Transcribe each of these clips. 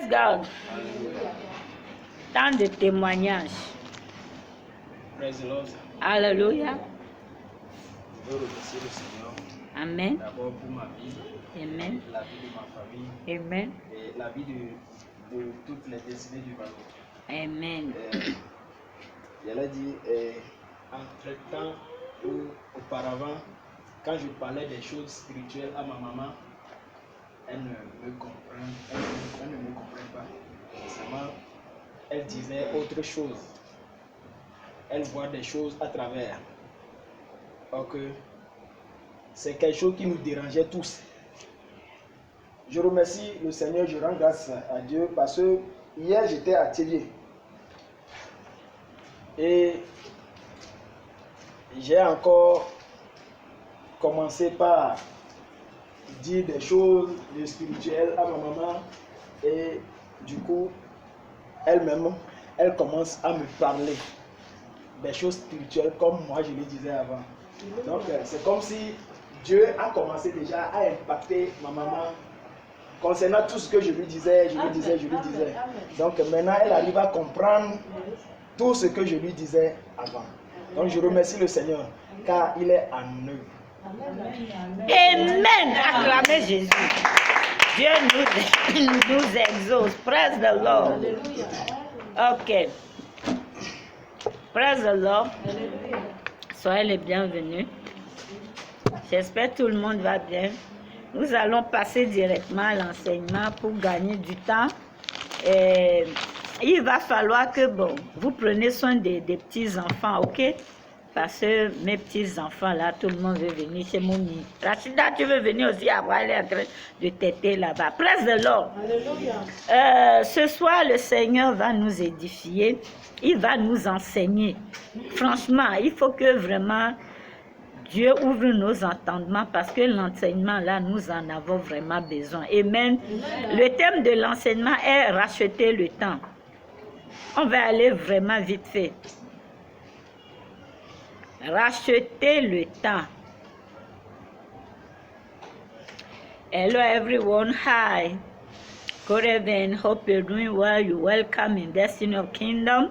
God. Tant de témoignages. Praise the Lord. Alléluia. Je veux remercier le Seigneur Amen. d'abord pour ma vie, Amen. la vie de ma famille Amen. et la vie de toutes les destinées du Maroc. Amen. Elle a dit, entre-temps ou auparavant, quand je parlais des choses spirituelles à ma maman, elle ne me comprenait pas. Seulement, elle disait autre chose. Elle voit des choses à travers. Donc, c'est quelque chose qui nous dérangeait tous. Je remercie le Seigneur, je rends grâce à Dieu parce que hier j'étais à Thévier. Et j'ai encore commencé par dire des choses spirituelles à ma maman. Et du coup, elle-même, elle commence à me parler des choses spirituelles comme moi je le disais avant. Donc c'est comme si Dieu a commencé déjà à impacter ma maman concernant tout ce que je lui disais. Donc maintenant elle arrive à comprendre tout ce que je lui disais avant. Donc je remercie le Seigneur car il est en œuvre. Amen. Acclamez Jésus. Dieu nous exauce. Praise the Lord. Ok. Praise the Lord. Soyez les bienvenus. J'espère que tout le monde va bien. Nous allons passer directement à l'enseignement pour gagner du temps. Et il va falloir que vous preniez soin des petits-enfants, ok? Parce que mes petits-enfants, là, tout le monde veut venir chez Mouni. Rachida, tu veux venir aussi avoir l'air de téter là-bas. Praise the Lord. Alléluia. Ce soir, le Seigneur va nous édifier. Il va nous enseigner. Franchement, il faut que vraiment Dieu ouvre nos entendements parce que l'enseignement, là, nous en avons vraiment besoin. Amen. Le thème de l'enseignement est racheter le temps. On va aller vraiment vite fait. Racheter le temps. Hello everyone, hi. Good evening, hope you're doing well. You're welcome in Destiny of Kingdom.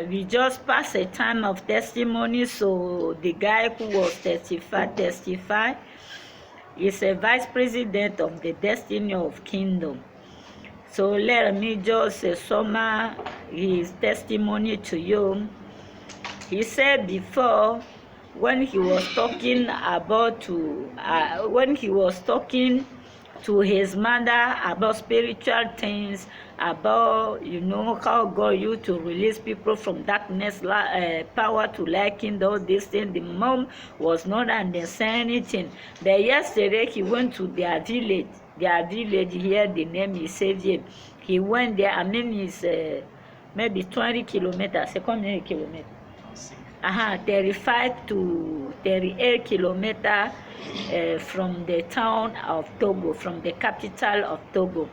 We just passed a time of testimony, so the guy who was testified. He's a vice president of the Destiny of Kingdom. So let me just summarize his testimony to you. He said before, when he was talking to his mother about spiritual things, about how God used to release people from darkness, power to light, all these things. The mom was not understanding anything. But yesterday he went to their village. Here, the name is Savior. He went there. I mean, it's maybe 20 kilometers. C'est combien de kilomètres? 35 to 38 kilometers from the town of Togo, from the capital of Togo.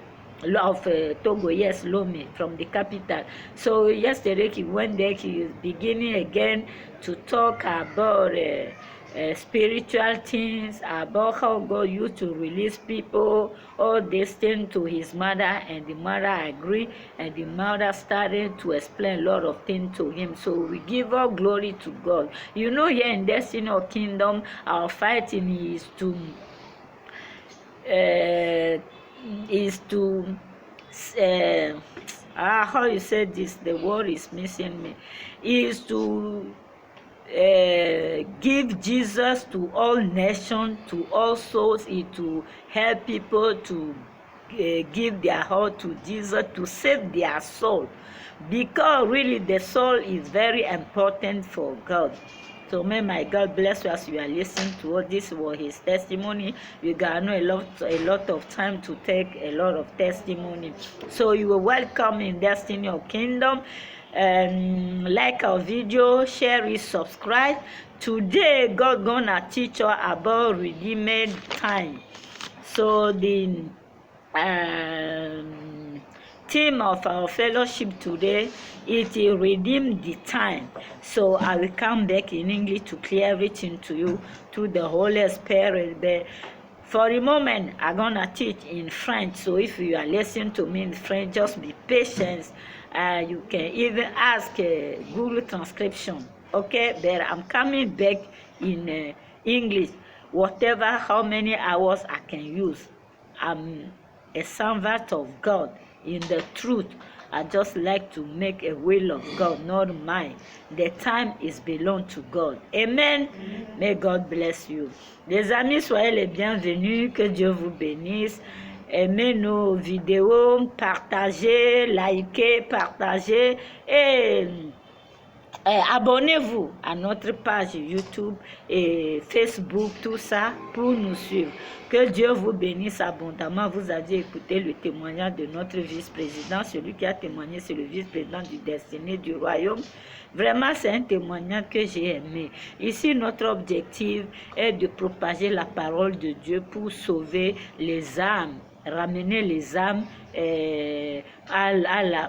Togo, yes, Lomé, from the capital. So yesterday he went there. He is beginning again to talk about spiritual things, about how God used to release people, all these things to his mother, and the mother agreed, and the mother started to explain a lot of things to him. So we give all glory to God. Here in Destiny of Kingdom, our fighting is to how you say this, the word is missing me, is to give Jesus to all nations, to all souls, to help people to give their heart to Jesus, to save their soul, because really the soul is very important for God. So may my God bless you as you are listening to all this. Was his testimony. You got a lot of time to take a lot of testimony. So you are welcome in Destiny of Kingdom. Like our video, share it, subscribe. Today God gonna teach us about redeemed time. So the theme of our fellowship today is redeem the time. So I will come back in English to clear everything to you through the Holy Spirit. But For the moment, I'm gonna teach in French. So if you are listening to me in French, just be patient. You can even ask Google transcription. Okay, but I'm coming back in English. Whatever, how many hours I can use. I'm a servant of God in the truth. I just like to make a will of God, not mine. The time is belong to God. Amen. May God bless you. Les amis, soyez les bienvenus. Que Dieu vous bénisse. Aimez nos vidéos, partagez, likez, partagez et abonnez-vous à notre page YouTube et Facebook, tout ça, pour nous suivre. Que Dieu vous bénisse abondamment. Vous avez écouté le témoignage de notre vice-président. Celui qui a témoigné, c'est le vice-président du Destiné du Royaume. Vraiment, c'est un témoignage que j'ai aimé. Ici, notre objectif est de propager la parole de Dieu pour sauver les âmes, ramener les âmes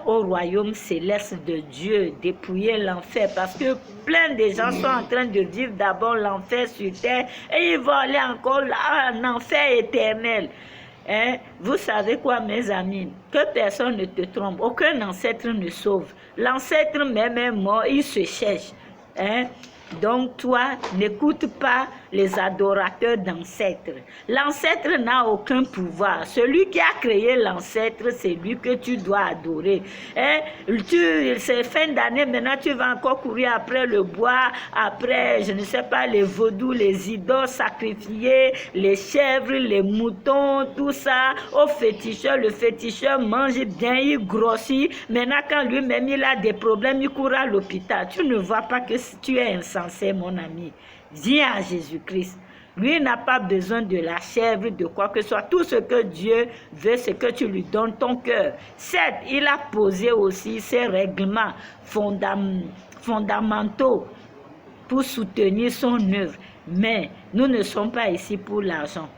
au royaume céleste de Dieu, dépouiller l'enfer, parce que plein de gens sont en train de vivre d'abord l'enfer sur terre et ils vont aller encore là, en enfer éternel. Vous savez quoi, mes amis, que personne ne te trompe, aucun ancêtre ne sauve. L'ancêtre même est mort, il se cherche. Donc toi, n'écoute pas les adorateurs d'ancêtres. L'ancêtre n'a aucun pouvoir. Celui qui a créé l'ancêtre, c'est lui que tu dois adorer. C'est fin d'année, maintenant tu vas encore courir après le bois, après, je ne sais pas, les vaudous, les idoles sacrifiés, les chèvres, les moutons, tout ça, au féticheur. Le féticheur mange bien, il grossit. Maintenant, quand lui-même il a des problèmes, il court à l'hôpital. Tu ne vois pas que tu es insensé, mon ami. Viens à Jésus-Christ. Lui n'a pas besoin de la chèvre, de quoi que ce soit. Tout ce que Dieu veut, c'est que tu lui donnes ton cœur. Certes, il a posé aussi ses règlements fondamentaux pour soutenir son œuvre. Mais nous ne sommes pas ici pour l'argent.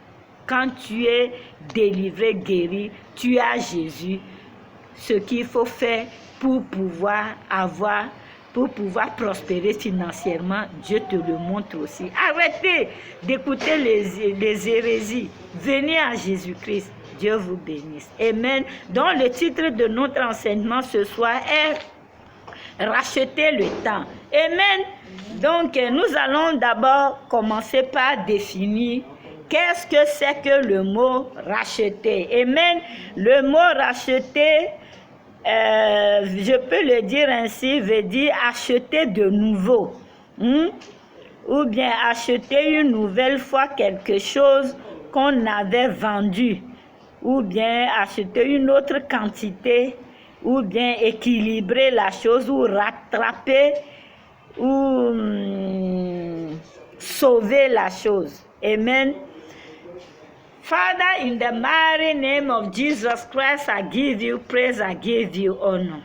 Quand tu es délivré, guéri, tu as Jésus. Ce qu'il faut faire pour pouvoir prospérer financièrement, Dieu te le montre aussi. Arrêtez d'écouter les hérésies. Venez à Jésus-Christ. Dieu vous bénisse. Amen. Donc le titre de notre enseignement ce soir est Racheter le temps. Amen. Donc nous allons d'abord commencer par définir qu'est-ce que c'est que le mot racheter. Amen. Le mot racheter, je peux le dire ainsi, veut dire acheter de nouveau, ou bien acheter une nouvelle fois quelque chose qu'on avait vendu, ou bien acheter une autre quantité, ou bien équilibrer la chose, ou rattraper, ou sauver la chose. Amen. Father, in the mighty name of Jesus Christ, I give you praise, I give you honor.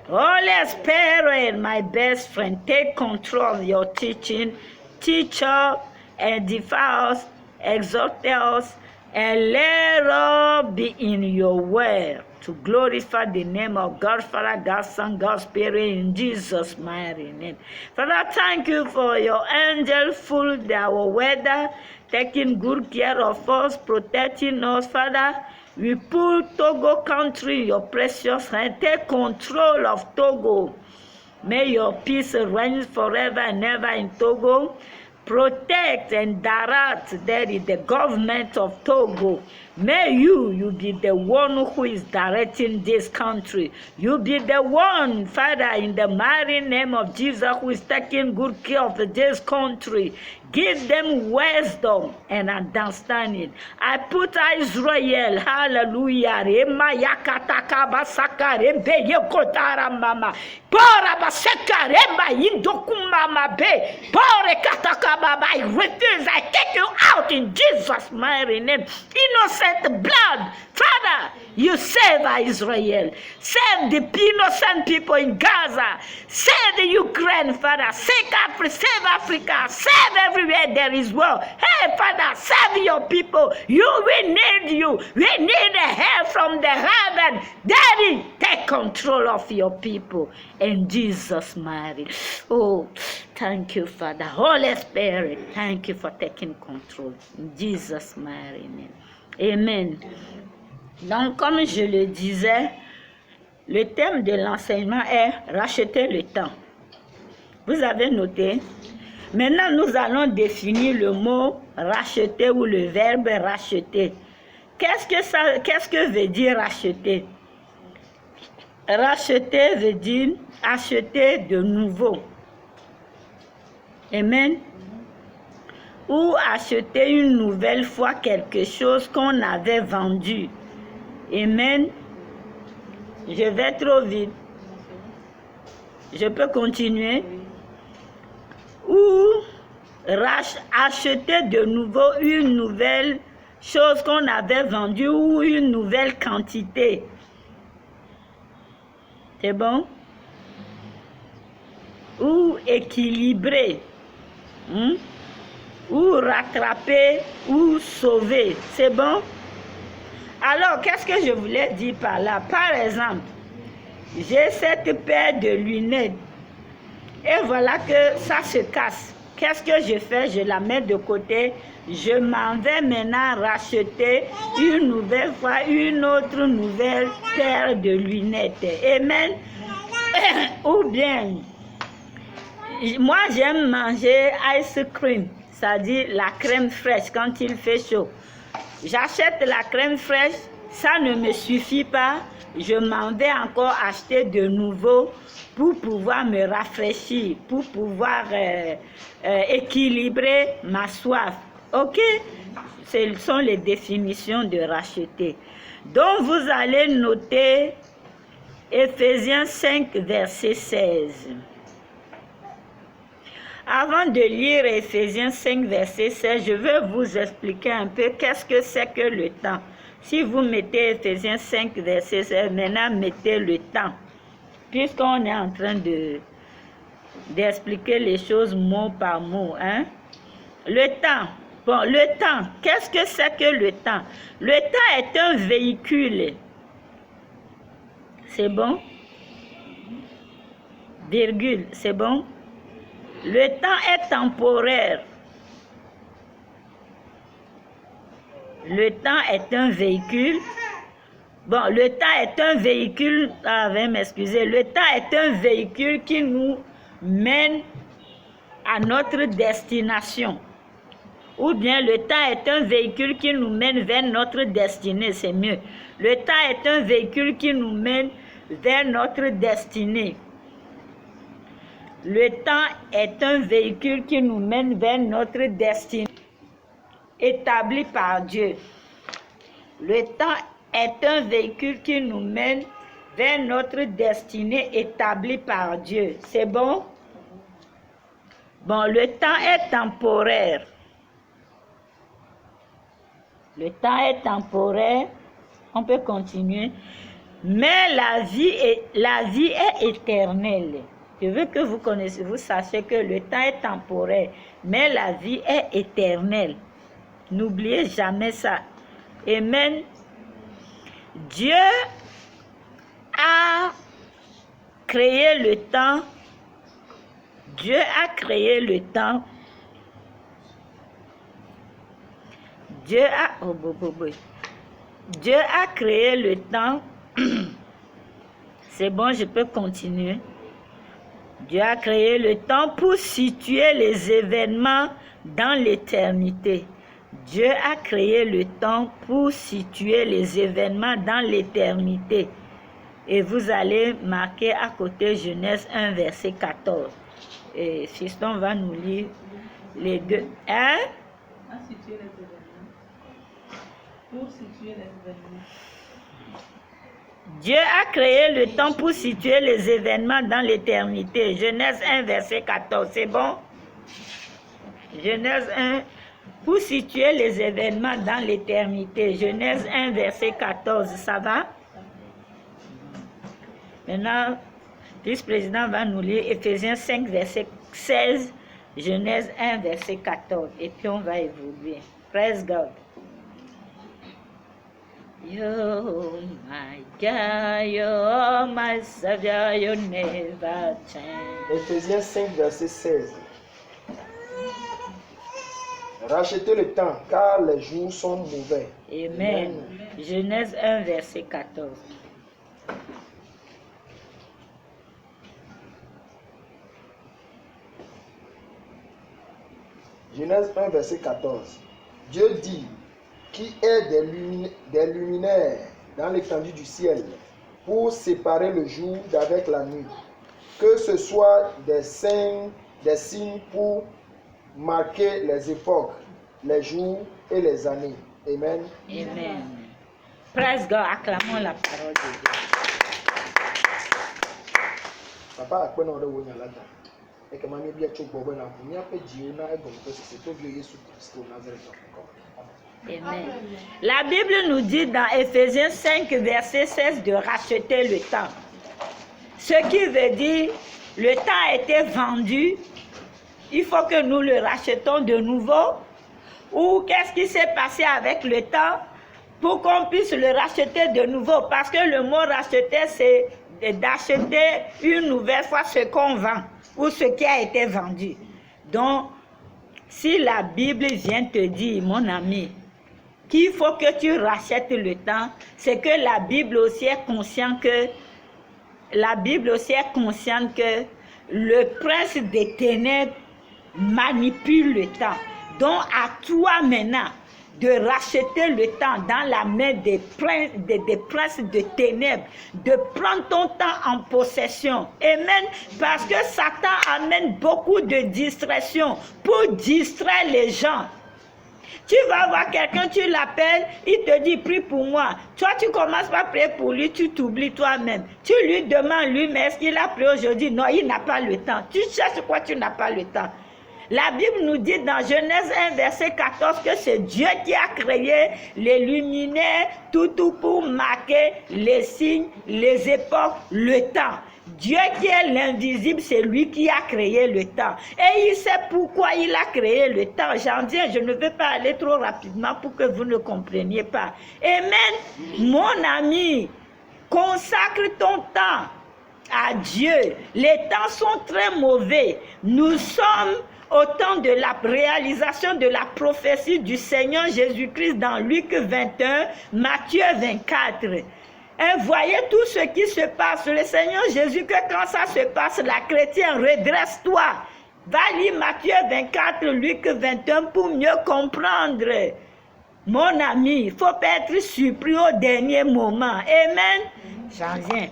Holy Spirit, my best friend, take control of your teaching. Teach us, edify us, exhort us, and let us be in your word to glorify the name of God, Father, God, Son, God, Spirit, in Jesus' mighty name. Father, thank you for your angel full our weather, taking good care of us, protecting us, Father. We put Togo country in your precious hand. Take control of Togo. May your peace reign forever and ever in Togo. Protect and direct that is the government of Togo. May you be the one who is directing this country. You be the one, Father, in the mighty name of Jesus, who is taking good care of this country. Give them wisdom and understanding. I put Israel, hallelujah, Rema yakataka basaka rembe yekotara mama. Pora basaka remba indokumama be. Pore kataka baba. I refuse. I take you out in Jesus' mighty name. Innocent blood. Father, you save Israel. Save the innocent people in Gaza. Save the Ukraine, Father. Save Africa. Save every everywhere there is war. Hey, Father, save your people. We need you. We need the help from the heaven. Daddy, take control of your people. In Jesus' mighty. Oh, thank you, Father. Holy Spirit, thank you for taking control. In Jesus' mighty name. Amen. Donc, comme je le disais, le thème de l'enseignement est racheter le temps. Vous avez noté? Maintenant, nous allons définir le mot racheter ou le verbe racheter. Qu'est-ce que veut dire racheter? Racheter veut dire acheter de nouveau. Amen. Ou acheter une nouvelle fois quelque chose qu'on avait vendu. Amen. Je vais trop vite. Je peux continuer. Ou acheter de nouveau une nouvelle chose qu'on avait vendue ou une nouvelle quantité. C'est bon? Ou équilibrer. Ou rattraper ou sauver. C'est bon? Alors, qu'est-ce que je voulais dire par là? Par exemple, j'ai cette paire de lunettes et voilà que ça se casse. Qu'est-ce que je fais? Je la mets de côté. Je m'en vais maintenant racheter une nouvelle fois une autre nouvelle paire de lunettes. Amen. Ou bien, moi j'aime manger ice cream, c'est-à-dire la crème fraîche quand il fait chaud. J'achète la crème fraîche, ça ne me suffit pas. Je m'en vais encore acheter de nouveau pour pouvoir me rafraîchir, pour pouvoir équilibrer ma soif. Ok? Ce sont les définitions de racheter. Donc vous allez noter Éphésiens 5, verset 16. Avant de lire Éphésiens 5, verset 16, je vais vous expliquer un peu qu'est-ce que c'est que le temps. Si vous mettez Éphésiens 5, verset 16, maintenant mettez le temps. Puisqu'on est en train d'expliquer les choses mot par mot. Hein? Le temps. Bon, le temps. Qu'est-ce que c'est que le temps? Le temps est un véhicule. C'est bon? Virgule, c'est bon? Le temps est temporaire. Le temps est un véhicule. Bon, le temps est un véhicule. Ah, veuillez m'excuser. Le temps est un véhicule qui nous mène à notre destination. Ou bien le temps est un véhicule qui nous mène vers notre destinée. C'est mieux. Le temps est un véhicule qui nous mène vers notre destinée. Le temps est un véhicule qui nous mène vers notre destinée, établi par Dieu. Le temps est un véhicule qui nous mène vers notre destinée établie par Dieu. C'est bon? Bon, le temps est temporaire. Le temps est temporaire. On peut continuer. Mais la vie est éternelle. Je veux que vous connaissiez, vous sachiez que le temps est temporaire, mais la vie est éternelle. N'oubliez jamais ça. Amen. Dieu a créé le temps. Dieu a créé le temps. Dieu a créé le temps. C'est bon, je peux continuer. Dieu a créé le temps pour situer les événements dans l'éternité. Dieu a créé le temps pour situer les événements dans l'éternité. Et vous allez marquer à côté Genèse 1, verset 14. Et Fiston va nous lire les deux. Hein? À situer les événements. Pour situer les événements. Dieu a créé le temps pour situer les événements dans l'éternité. Genèse 1, verset 14. C'est bon? Genèse 1, pour situer les événements dans l'éternité. Genèse 1, verset 14. Ça va? Maintenant, le vice-président va nous lire Éphésiens 5, verset 16 Genèse 1, verset 14. Et puis on va évoluer. Praise God. You're my God, you're my Savior, you never change. Éphésiens 5, verset 16. Rachetez le temps, car les jours sont mauvais. Amen. Genèse 1, verset 14. Genèse 1, verset 14. Dieu dit, qui est des luminaires dans l'étendue du ciel pour séparer le jour d'avec la nuit, que ce soit des signes pour marquer les époques, les jours et les années. Amen. Amen. Praise God, acclamons la parole de Dieu. Papa akpɛ na ɔde wo nya lata. Eke ma mi bia tso gbɔ be na ʋu miaƒe dziwo na egɔme ƒe sese to vie Yesu Kristo Nazareth. Amen. La Bible nous dit dans Éphésiens 5, verset 16 de racheter le temps. Ce qui veut dire, le temps a été vendu, il faut que nous le rachetons de nouveau. Ou qu'est-ce qui s'est passé avec le temps pour qu'on puisse le racheter de nouveau. Parce que le mot racheter, c'est d'acheter une nouvelle fois ce qu'on vend ou ce qui a été vendu. Donc, si la Bible vient te dire, mon ami, qu'il faut que tu rachètes le temps, c'est que la Bible aussi est consciente que le prince des ténèbres manipule le temps. Donc à toi maintenant de racheter le temps dans la main des princes de ténèbres, de prendre ton temps en possession. Amen. Parce que Satan amène beaucoup de distractions pour distraire les gens. Tu vas voir quelqu'un, tu l'appelles, il te dit prie pour moi. Toi, tu commences par prier pour lui, tu t'oublies toi-même. Tu lui demandes lui, mais est-ce qu'il a prié aujourd'hui? Non, il n'a pas le temps. Tu cherches quoi, tu n'as pas le temps. La Bible nous dit dans Genèse 1, verset 14 que c'est Dieu qui a créé les luminaires, tout pour marquer les signes, les époques, le temps. Dieu qui est l'invisible, c'est lui qui a créé le temps. Et il sait pourquoi il a créé le temps. J'en viens, je ne vais pas aller trop rapidement pour que vous ne compreniez pas. Amen. Mon ami, consacre ton temps à Dieu. Les temps sont très mauvais. Nous sommes au temps de la réalisation de la prophétie du Seigneur Jésus-Christ dans Luc 21, Matthieu 24. Et voyez tout ce qui se passe. Le Seigneur Jésus, que quand ça se passe, la chrétienne, redresse-toi. Va lire Matthieu 24, Luc 21 pour mieux comprendre. Mon ami, il ne faut pas être surpris au dernier moment. Amen. J'en viens.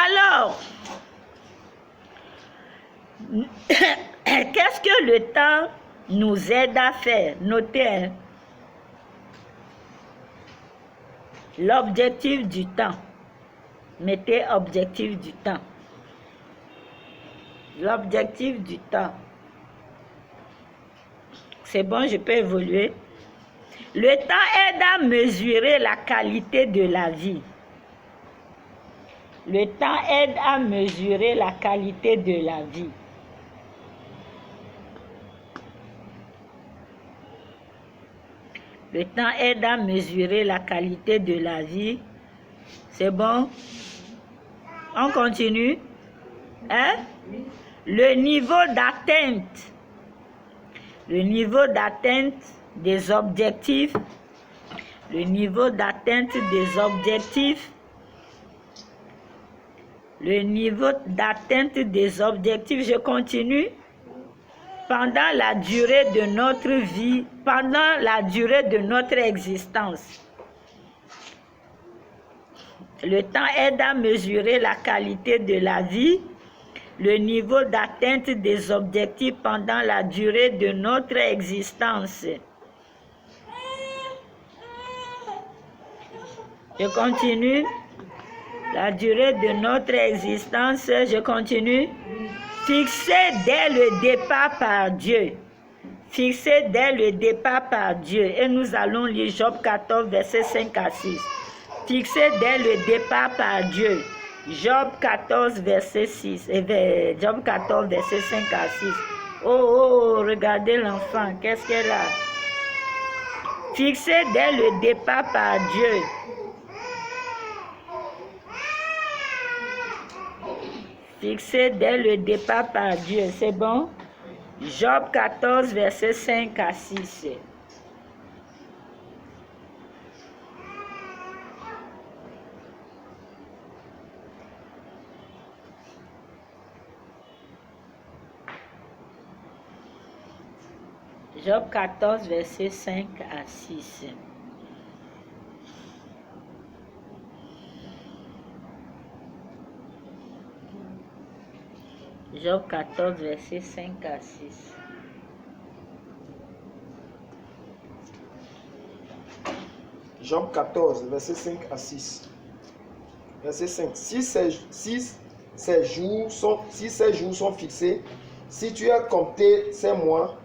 Alors, qu'est-ce que le temps nous aide à faire? Notez, hein? L'objectif du temps. Mettez objectif du temps. L'objectif du temps. C'est bon, je peux évoluer. Le temps aide à mesurer la qualité de la vie. Le temps aide à mesurer la qualité de la vie. Le temps aide à mesurer la qualité de la vie. C'est bon? On continue? Hein? Le niveau d'atteinte. Le niveau d'atteinte des objectifs. Le niveau d'atteinte des objectifs. Le niveau d'atteinte des objectifs. Je continue. Pendant la durée de notre vie, pendant la durée de notre existence. Le temps aide à mesurer la qualité de la vie, le niveau d'atteinte des objectifs pendant la durée de notre existence. Je continue. La durée de notre existence, je continue. Fixé dès le départ par Dieu. Fixé dès le départ par Dieu. Et nous allons lire Job 14, versets 5 à 6. Fixé dès le départ par Dieu. Job 14, verset 6. Job 14, verset 5 à 6. Oh, regardez l'enfant. Qu'est-ce qu'elle a? Fixé dès le départ par Dieu. Fixé dès le départ par Dieu. C'est bon? Job 14, verset 5 à 6. Job 14, verset 5 à 6. Job 14, verset 5 à 6. Job 14, verset 5 à 6. Verset 5. Si ces jours sont fixés, si tu as compté ces mois,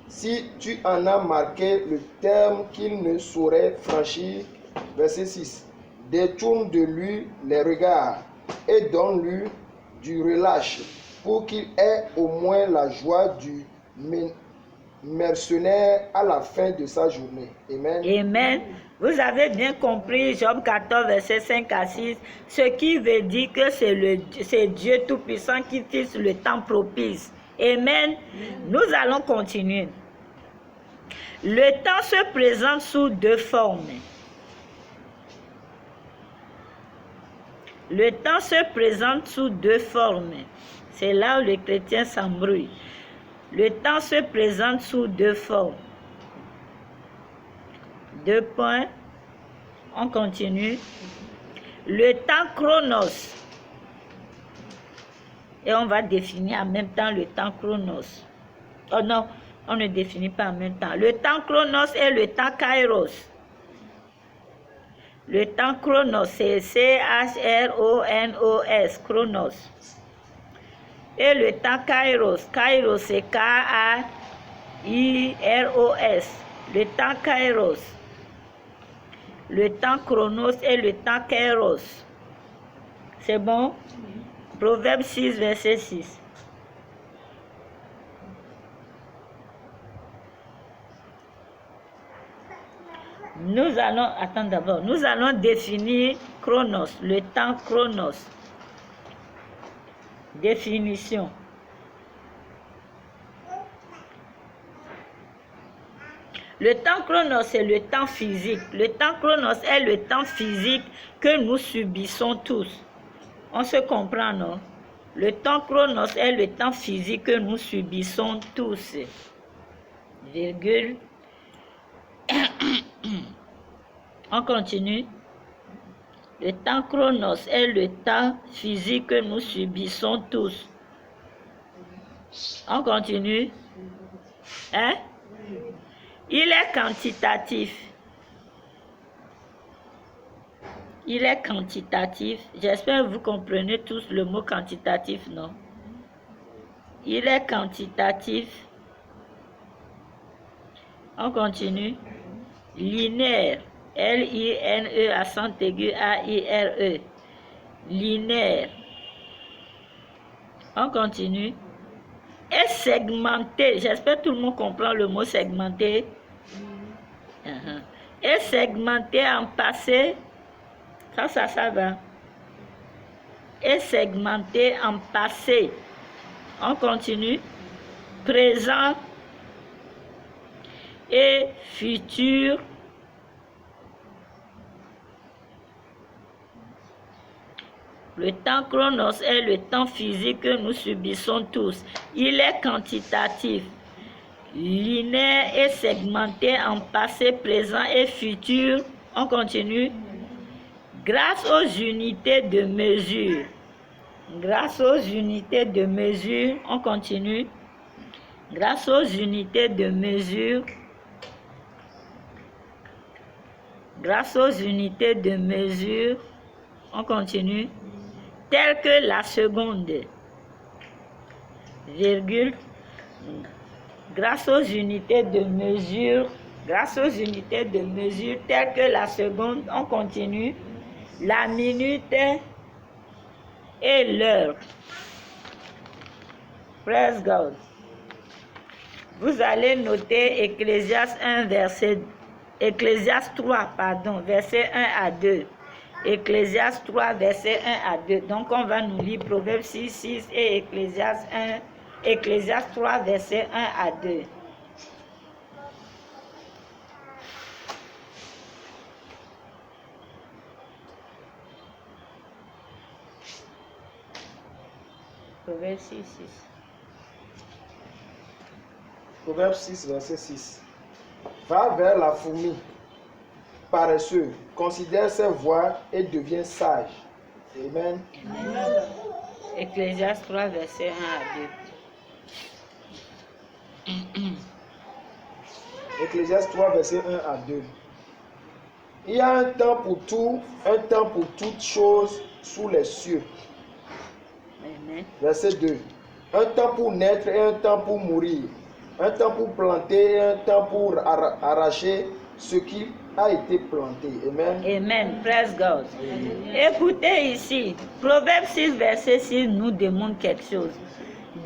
si tu en as marqué le terme qu'il ne saurait franchir. Verset 6. Détourne de lui les regards et donne-lui du relâche pour qu'il ait au moins la joie du mercenaire à la fin de sa journée. Amen. Amen. Vous avez bien compris Job 14, verset 5 à 6, ce qui veut dire que c'est Dieu Tout-Puissant qui fixe le temps propice. Amen. Nous allons continuer. Le temps se présente sous deux formes. Le temps se présente sous deux formes. C'est là où les chrétiens s'embrouillent. Le temps se présente sous deux formes. Deux points. On continue. Le temps chronos. Et on va définir en même temps le temps chronos. Oh non, on ne définit pas en même temps. Le temps chronos et le temps kairos. Le temps chronos, c'est C-H-R-O-N-O-S, chronos. Et le temps kairos, kairos, c'est K-A-I-R-O-S. Le temps kairos. Le temps chronos et le temps kairos. C'est bon? Proverbe 6, verset 6. Nous allons définir chronos, le temps chronos. Définition. Le temps chronos, c'est le temps physique. Le temps chronos est le temps physique que nous subissons tous. On se comprend, non? Le temps chronos est le temps physique que nous subissons tous. Virgule. On continue. Le temps chronos est le temps physique que nous subissons tous. On continue. Hein? Il est quantitatif. Il est quantitatif. J'espère que vous comprenez tous le mot quantitatif, non? Il est quantitatif. On continue. Linéaire. L-I-N-E accent aigu A-I-R-E. Linéaire. On continue. Et segmenté. J'espère que tout le monde comprend le mot segmenté. Et segmenté en passé. Ça va. Et segmenté en passé. On continue. Présent et futur. Le temps chronos est le temps physique que nous subissons tous. Il est quantitatif, linéaire et segmenté en passé, présent et futur. On continue. Grâce aux unités de mesure. Grâce aux unités de mesure. On continue. Grâce aux unités de mesure. Grâce aux unités de mesure. On continue. Telles que la seconde, virgule, grâce aux unités de mesure, telles que la seconde, on continue, la minute, et l'heure. Praise God. Vous allez noter Ecclésiaste 3, verset 1 à 2. Ecclésiaste 3, verset 1 à 2. Donc, on va nous lire Proverbe 6, 6 et Ecclésiaste 3, verset 1 à 2. Proverbe 6, 6. Proverbe 6, verset 6. Va vers la fourmi, paresseux, considère ses voies et deviens sage. Amen. Amen. Ecclésiaste 3, verset 1 à 2. Ecclésiaste 3, verset 1 à 2. Il y a un temps pour tout, un temps pour toutes choses sous les cieux. Amen. Verset 2. Un temps pour naître et un temps pour mourir. Un temps pour planter et un temps pour arracher ce qui a été planté. Amen. Amen. Praise God. Écoutez ici, Proverbe 6, verset 6 nous demande quelque chose.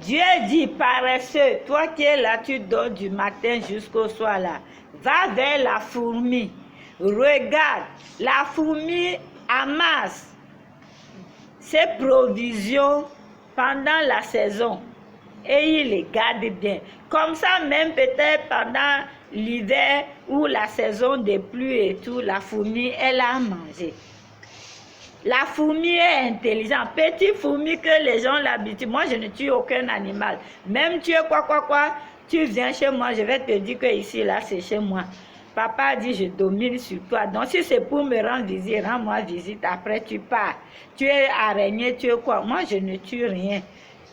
Dieu dit, paresseux, toi qui es là, tu dors du matin jusqu'au soir là. Va vers la fourmi. Regarde, la fourmi amasse ses provisions pendant la saison et il les garde bien. Comme ça, même peut-être pendant l'hiver ou la saison des pluies et tout, la fourmi, elle a mangé. La fourmi est intelligente. Petite fourmi que les gens l'habituent. Moi, je ne tue aucun animal. Même tu es quoi, tu viens chez moi, je vais te dire que ici, là, c'est chez moi. Papa dit, je domine sur toi. Donc, si c'est pour me rendre visite, rends-moi visite. Après, tu pars. Tu es araignée, tu es quoi? Moi, je ne tue rien.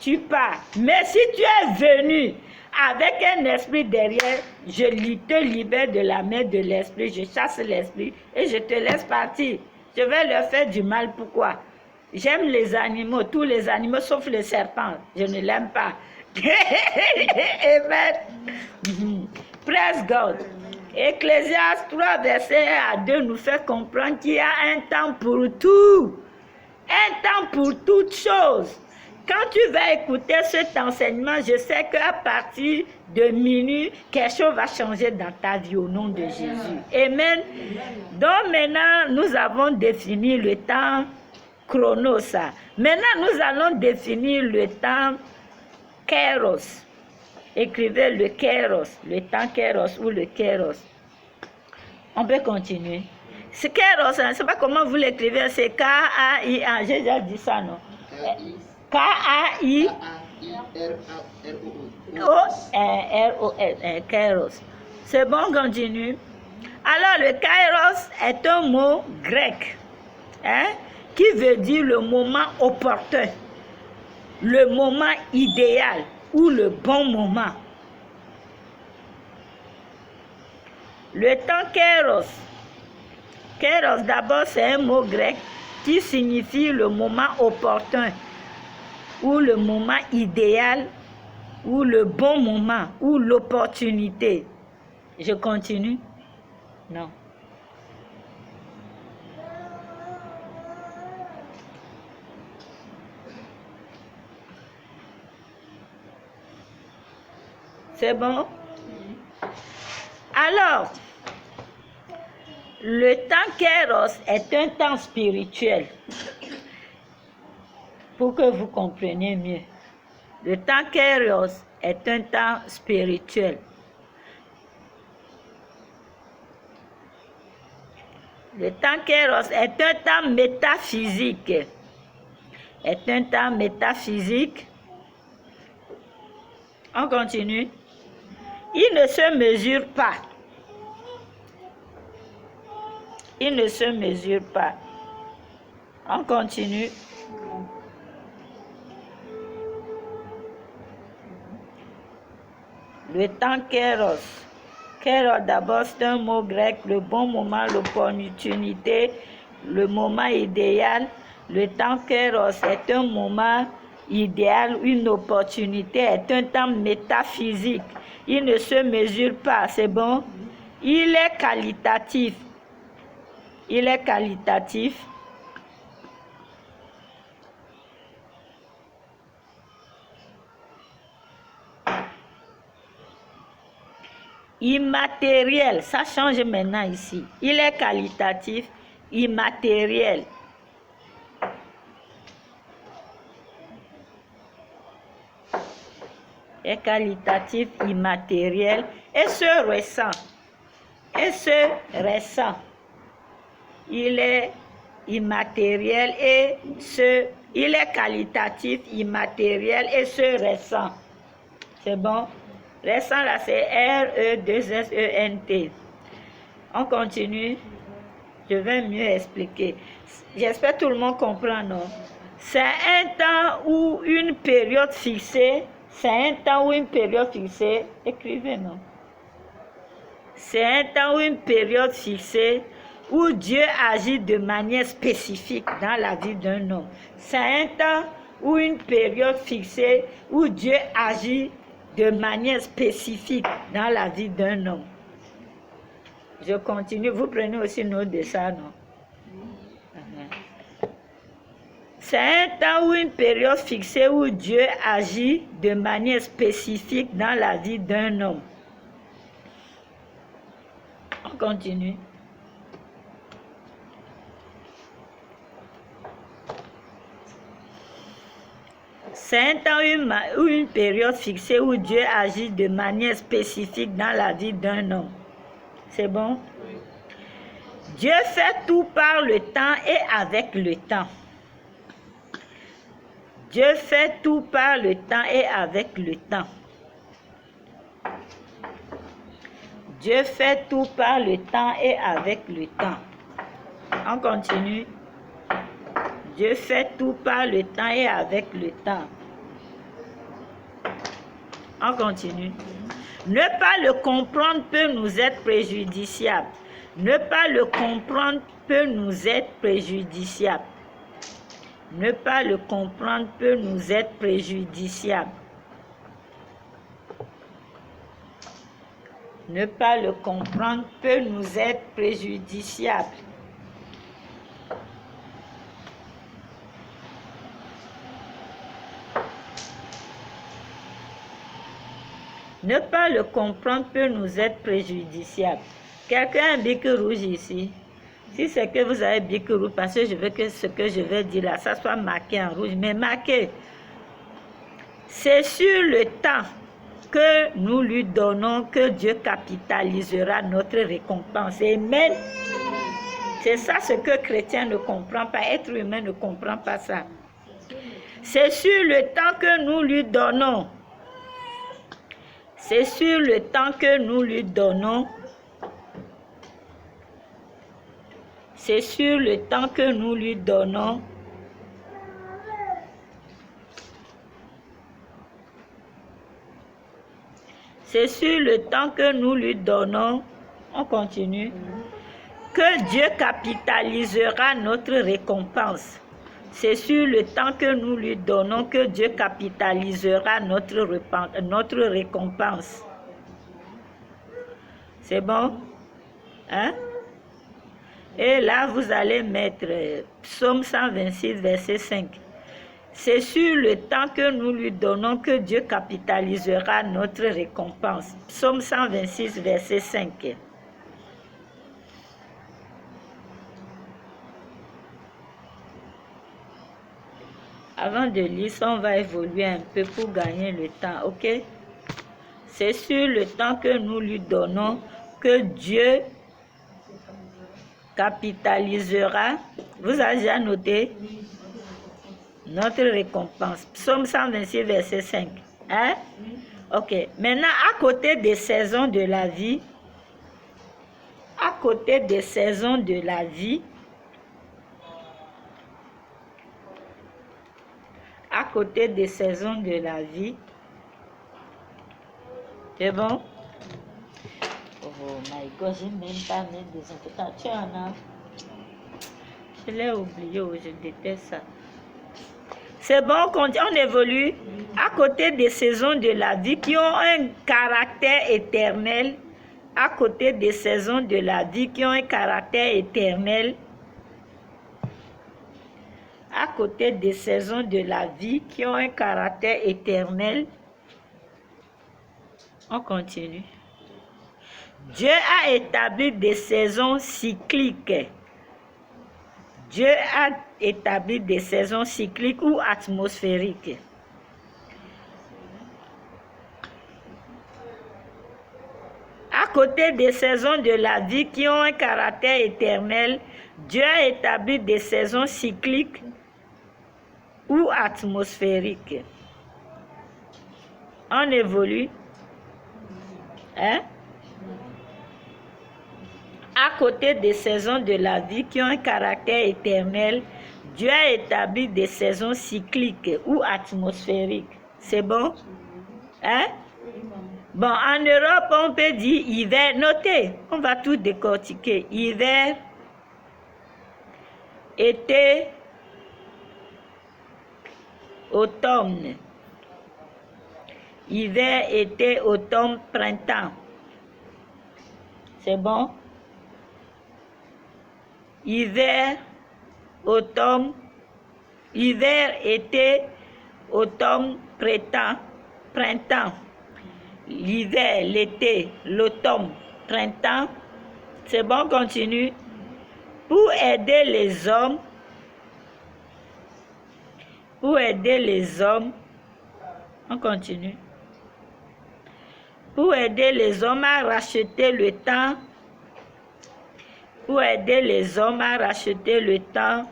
Tu pars. Mais si tu es venu avec un esprit derrière, je te libère de la main de l'esprit. Je chasse l'esprit et je te laisse partir. Je vais leur faire du mal. Pourquoi? J'aime les animaux, tous les animaux sauf le serpent. Je ne l'aime pas. Amen. Praise God. Ecclésiaste 3, verset 1 à 2 nous fait comprendre qu'il y a un temps pour tout. Un temps pour toutes choses. Quand tu vas écouter cet enseignement, je sais qu'à partir de minuit, quelque chose va changer dans ta vie au nom de Jésus. Amen. Donc maintenant, nous avons défini le temps chronos. Maintenant, nous allons définir le temps kairos. Écrivez le kairos, le temps kairos ou le kairos. On peut continuer. Ce kairos, je ne sais pas comment vous l'écrivez, c'est K-A-I-A. J'ai déjà dit ça, non? K-A-I-R-O-S. Kairos. C'est bon, continue. Alors, le kairos est un mot grec qui veut dire le moment opportun, le moment idéal ou le bon moment. Le temps kairos. Kairos, d'abord, c'est un mot grec qui signifie le moment opportun ou le moment idéal ou le bon moment ou l'opportunité. Je continue? Non. C'est bon? Alors, le temps kairos est un temps spirituel. Pour que vous compreniez mieux. Le temps kairos est un temps spirituel. Le temps kairos est un temps métaphysique. Est un temps métaphysique. On continue. Il ne se mesure pas. Il ne se mesure pas. On continue. Le temps kairos. Kairos, d'abord, c'est un mot grec, le bon moment, l'opportunité, le moment idéal. Le temps kairos est un moment idéal, une opportunité, est un temps métaphysique. Il ne se mesure pas, c'est bon? Il est qualitatif. Il est qualitatif. Immatériel, ça change maintenant ici. Il est qualitatif, immatériel. Est qualitatif, immatériel. Et ce récent. Et ce récent. Il est immatériel et il est qualitatif, immatériel et ce récent. C'est bon? Récent là c'est R-E-2-S-E-N-T. On continue. Je vais mieux expliquer. J'espère que tout le monde comprend, non? C'est un temps ou une période fixée. C'est un temps ou une période fixée. Écrivez, non? C'est un temps ou une période fixée où Dieu agit de manière spécifique dans la vie d'un homme. C'est un temps ou une période fixée où Dieu agit de manière spécifique dans la vie d'un homme. Je continue. Vous prenez aussi note de ça, non? C'est un temps ou une période fixée où Dieu agit de manière spécifique dans la vie d'un homme. On continue. C'est un temps ou une période fixée où Dieu agit de manière spécifique dans la vie d'un homme. C'est bon? Dieu fait tout par le temps et avec le temps. Dieu fait tout par le temps et avec le temps. Dieu fait tout par le temps et avec le temps. On continue. Dieu fait tout par le temps et avec le temps. On continue. Ne pas le comprendre peut nous être préjudiciable. Ne pas le comprendre peut nous être préjudiciable. Ne pas le comprendre peut nous être préjudiciable. Ne pas le comprendre peut nous être préjudiciable. Ne pas le comprendre peut nous être préjudiciable. Quelqu'un a un bic rouge ici? Si c'est que vous avez bic rouge, parce que je veux que ce que je vais dire là, ça soit marqué en rouge, mais marqué. C'est sur le temps que nous lui donnons que Dieu capitalisera notre récompense. Amen. C'est ça ce que chrétien ne comprend pas, être humain ne comprend pas ça. C'est sur le temps que nous lui donnons. C'est sur le temps que nous lui donnons. C'est sur le temps que nous lui donnons. C'est sur le temps que nous lui donnons. On continue. Que Dieu capitalisera notre récompense. C'est sur le temps que nous lui donnons que Dieu capitalisera notre récompense. C'est bon? Hein? Et là, vous allez mettre Psaume 126, verset 5. C'est sur le temps que nous lui donnons que Dieu capitalisera notre récompense. Psaume 126, verset 5. Avant de lire, on va évoluer un peu pour gagner le temps, ok? C'est sur le temps que nous lui donnons que Dieu capitalisera. Vous avez déjà noté? Notre récompense. Psaume 126, verset 5. Hein? Ok. Maintenant, à côté des saisons de la vie, à côté des saisons de la vie, à côté des saisons de la vie, c'est bon? Oh my God, j'ai même pas mis des désinfectants. Tu en as? Je l'ai oublié, je déteste ça. C'est bon, on évolue à côté des saisons de la vie qui ont un caractère éternel. À côté des saisons de la vie qui ont un caractère éternel. À côté des saisons de la vie qui ont un caractère éternel. On continue. Dieu a établi des saisons cycliques. Dieu a établi des saisons cycliques ou atmosphériques. À côté des saisons de la vie qui ont un caractère éternel, Dieu a établi des saisons cycliques ou atmosphériques. On évolue. Hein? À côté des saisons de la vie qui ont un caractère éternel, Dieu a établi des saisons cycliques ou atmosphériques. C'est bon? Hein? Bon, en Europe, on peut dire hiver. Notez, on va tout décortiquer. Hiver, été, automne. Hiver, été, automne, printemps. C'est bon? Hiver, automne, hiver, été, automne, printemps. L'hiver, l'été, l'automne, printemps. C'est bon, continue. Pour aider les hommes, on continue. Pour aider les hommes à racheter le temps, pour aider les hommes à racheter le temps,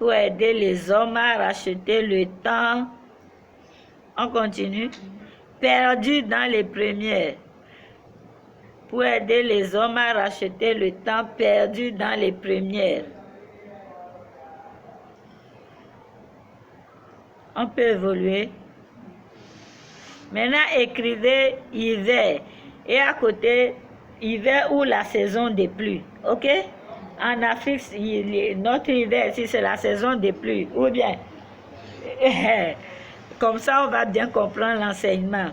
pour aider les hommes à racheter le temps, on continue. Perdu dans les premières. Pour aider les hommes à racheter le temps perdu dans les premières. On peut évoluer. Maintenant, écrivez hiver. Et à côté, hiver ou la saison des pluies. OK? En Afrique, notre hiver, si c'est la saison des pluies. Ou bien, comme ça, on va bien comprendre l'enseignement.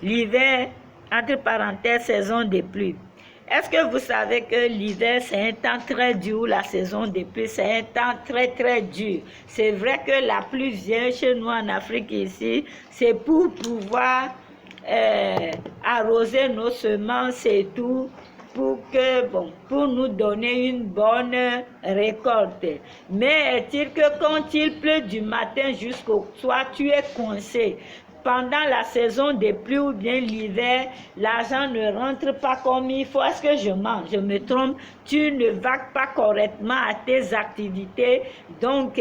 L'hiver, entre parenthèses, saison des pluies. Est-ce que vous savez que l'hiver, c'est un temps très dur, la saison des pluies, c'est un temps très, très dur. C'est vrai que la pluie vient chez nous en Afrique ici, c'est pour pouvoir arroser nos semences et tout, pour nous donner une bonne récolte. Mais est-il que quand il pleut du matin jusqu'au soir, tu es coincé? Pendant la saison des pluies ou bien l'hiver, l'argent ne rentre pas comme il faut. Est-ce que je mens? Je me trompe? Tu ne vagues pas correctement à tes activités. Donc,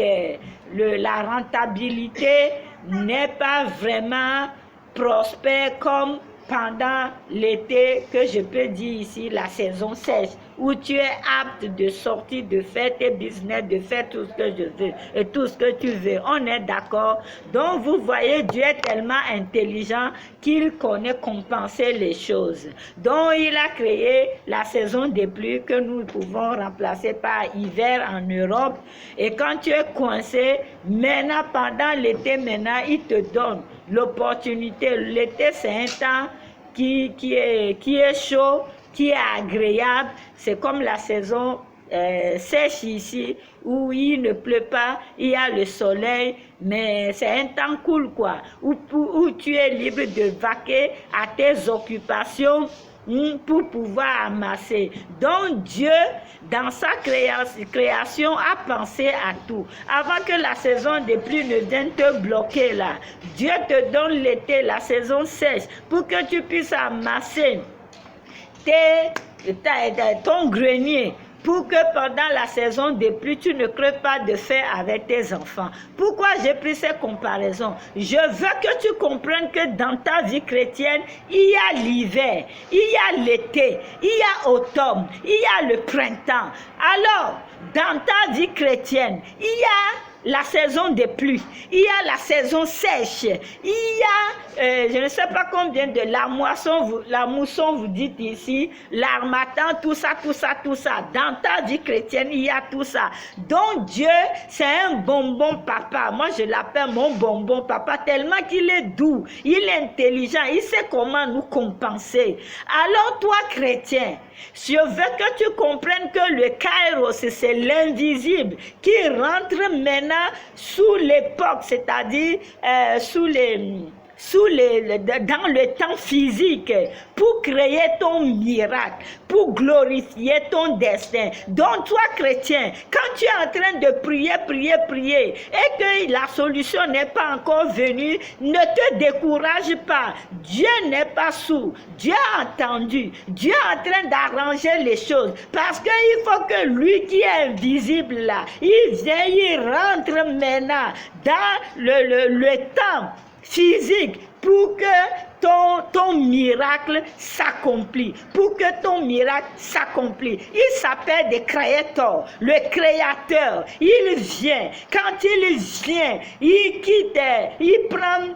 la rentabilité n'est pas vraiment prospère comme pendant l'été, que je peux dire ici, la saison sèche, où tu es apte de sortir, de faire tes business, de faire tout ce que je veux et tout ce que tu veux. On est d'accord? Donc, vous voyez, Dieu est tellement intelligent qu'il connaît compenser les choses. Donc, il a créé la saison des pluies que nous pouvons remplacer par hiver en Europe. Et quand tu es coincé, maintenant, pendant l'été, maintenant, il te donne l'opportunité. L'été, c'est un temps qui est chaud, qui est agréable. C'est comme la saison sèche ici, où il ne pleut pas, il y a le soleil, mais c'est un temps cool, quoi, où tu es libre de vaquer à tes occupations pour pouvoir amasser. Donc Dieu, dans sa création, a pensé à tout. Avant que la saison des pluies ne vienne te bloquer là, Dieu te donne l'été, la saison sèche, pour que tu puisses amasser ton grenier, pour que pendant la saison des pluies, tu ne crées pas de faim avec tes enfants. Pourquoi j'ai pris ces comparaisons? Je veux que tu comprennes que dans ta vie chrétienne, il y a l'hiver, il y a l'été, il y a l'automne, il y a le printemps. Alors, dans ta vie chrétienne, il y a la saison des pluies, il y a la saison sèche, il y a, je ne sais pas combien de la mousson vous dites ici, l'harmattan, tout ça. Dans ta vie chrétienne, il y a tout ça. Donc Dieu, c'est un bonbon papa. Moi, je l'appelle mon bonbon papa, tellement qu'il est doux, il est intelligent, il sait comment nous compenser. Alors toi, chrétien, je veux que tu comprennes que le kairos, c'est l'invisible qui rentre maintenant sous l'époque, c'est-à-dire sous dans le temps physique pour créer ton miracle, pour glorifier ton destin. Donc toi chrétien, quand tu es en train de prier et que la solution n'est pas encore venue, ne te décourage pas. Dieu n'est pas sourd. Dieu a entendu. Dieu est en train d'arranger les choses parce qu'il faut que lui qui est invisible là, il vient, il rentre maintenant dans le temps physique pour que ton miracle s'accomplit. Pour que ton miracle s'accomplit. Il s'appelle le créateur. Le créateur, il vient. Quand il vient, il quitte, il prend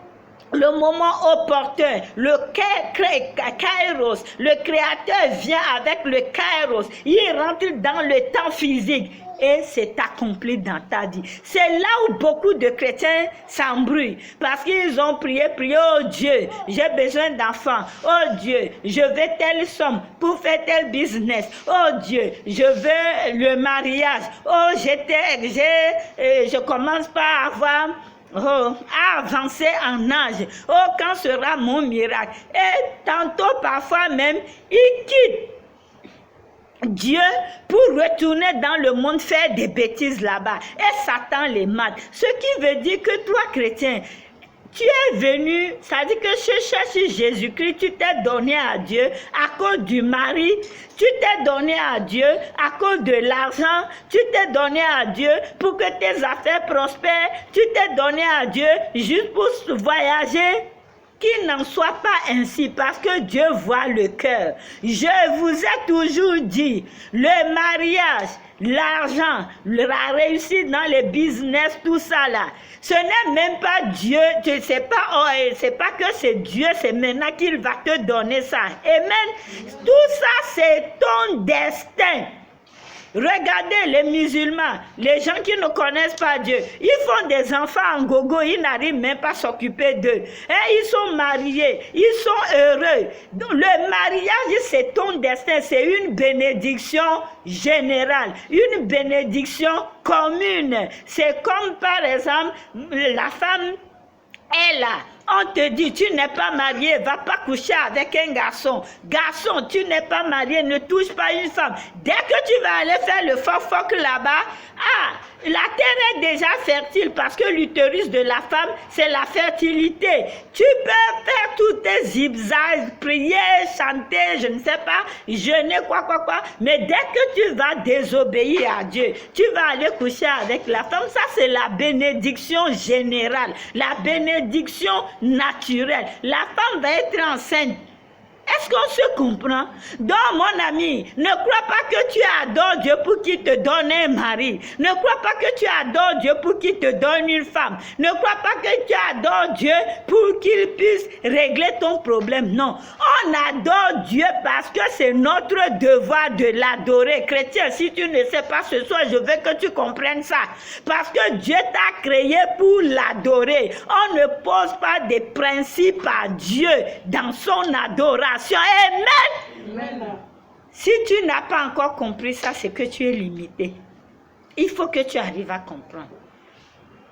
le moment opportun, le kairos, le créateur vient avec le kairos, il rentre dans le temps physique et c'est accompli dans ta vie. C'est là où beaucoup de chrétiens s'embrouillent parce qu'ils ont prié, oh Dieu, j'ai besoin d'enfants, oh Dieu, je veux telle somme pour faire tel business, oh Dieu, je veux le mariage, oh je commence pas à avoir à avancer en âge. Oh, quand sera mon miracle? Et tantôt, parfois même, il quitte Dieu pour retourner dans le monde faire des bêtises là-bas. Et Satan les mate. Ce qui veut dire que toi, chrétien, tu es venu, ça dit que je cherche Jésus-Christ, tu t'es donné à Dieu à cause du mari, tu t'es donné à Dieu à cause de l'argent, tu t'es donné à Dieu pour que tes affaires prospèrent, tu t'es donné à Dieu juste pour voyager. Qu'il n'en soit pas ainsi parce que Dieu voit le cœur. Je vous ai toujours dit, le mariage, l'argent, la réussite dans les business, tout ça là, ce n'est même pas Dieu, c'est pas que c'est Dieu, c'est maintenant qu'il va te donner ça. Amen. Tout ça, c'est ton destin. Regardez les musulmans, les gens qui ne connaissent pas Dieu, ils font des enfants en gogo, ils n'arrivent même pas à s'occuper d'eux. Et ils sont mariés, ils sont heureux. Donc, le mariage, c'est ton destin, c'est une bénédiction générale, une bénédiction commune. C'est comme par exemple, la femme est là. On te dit, tu n'es pas marié, va pas coucher avec un garçon. Garçon, tu n'es pas marié, ne touche pas une femme. Dès que tu vas aller faire le foc là-bas, la terre est déjà fertile parce que l'utérus de la femme, c'est la fertilité. Tu peux faire tous tes zigzags, prier, chanter, je ne sais pas, jeûner, quoi. Mais dès que tu vas désobéir à Dieu, tu vas aller coucher avec la femme. Ça, c'est la bénédiction générale, la bénédiction naturelle. La femme va être enceinte. Est-ce qu'on se comprend? Donc, mon ami, ne crois pas que tu adores Dieu pour qu'il te donne un mari. Ne crois pas que tu adores Dieu pour qu'il te donne une femme. Ne crois pas que tu adores Dieu pour qu'il puisse régler ton problème. Non. On adore Dieu parce que c'est notre devoir de l'adorer. Chrétien, si tu ne sais pas ce soir, je veux que tu comprennes ça. Parce que Dieu t'a créé pour l'adorer. On ne pose pas des principes à Dieu dans son adoration. Amen. Si tu n'as pas encore compris ça, c'est que tu es limité. Il faut que tu arrives à comprendre.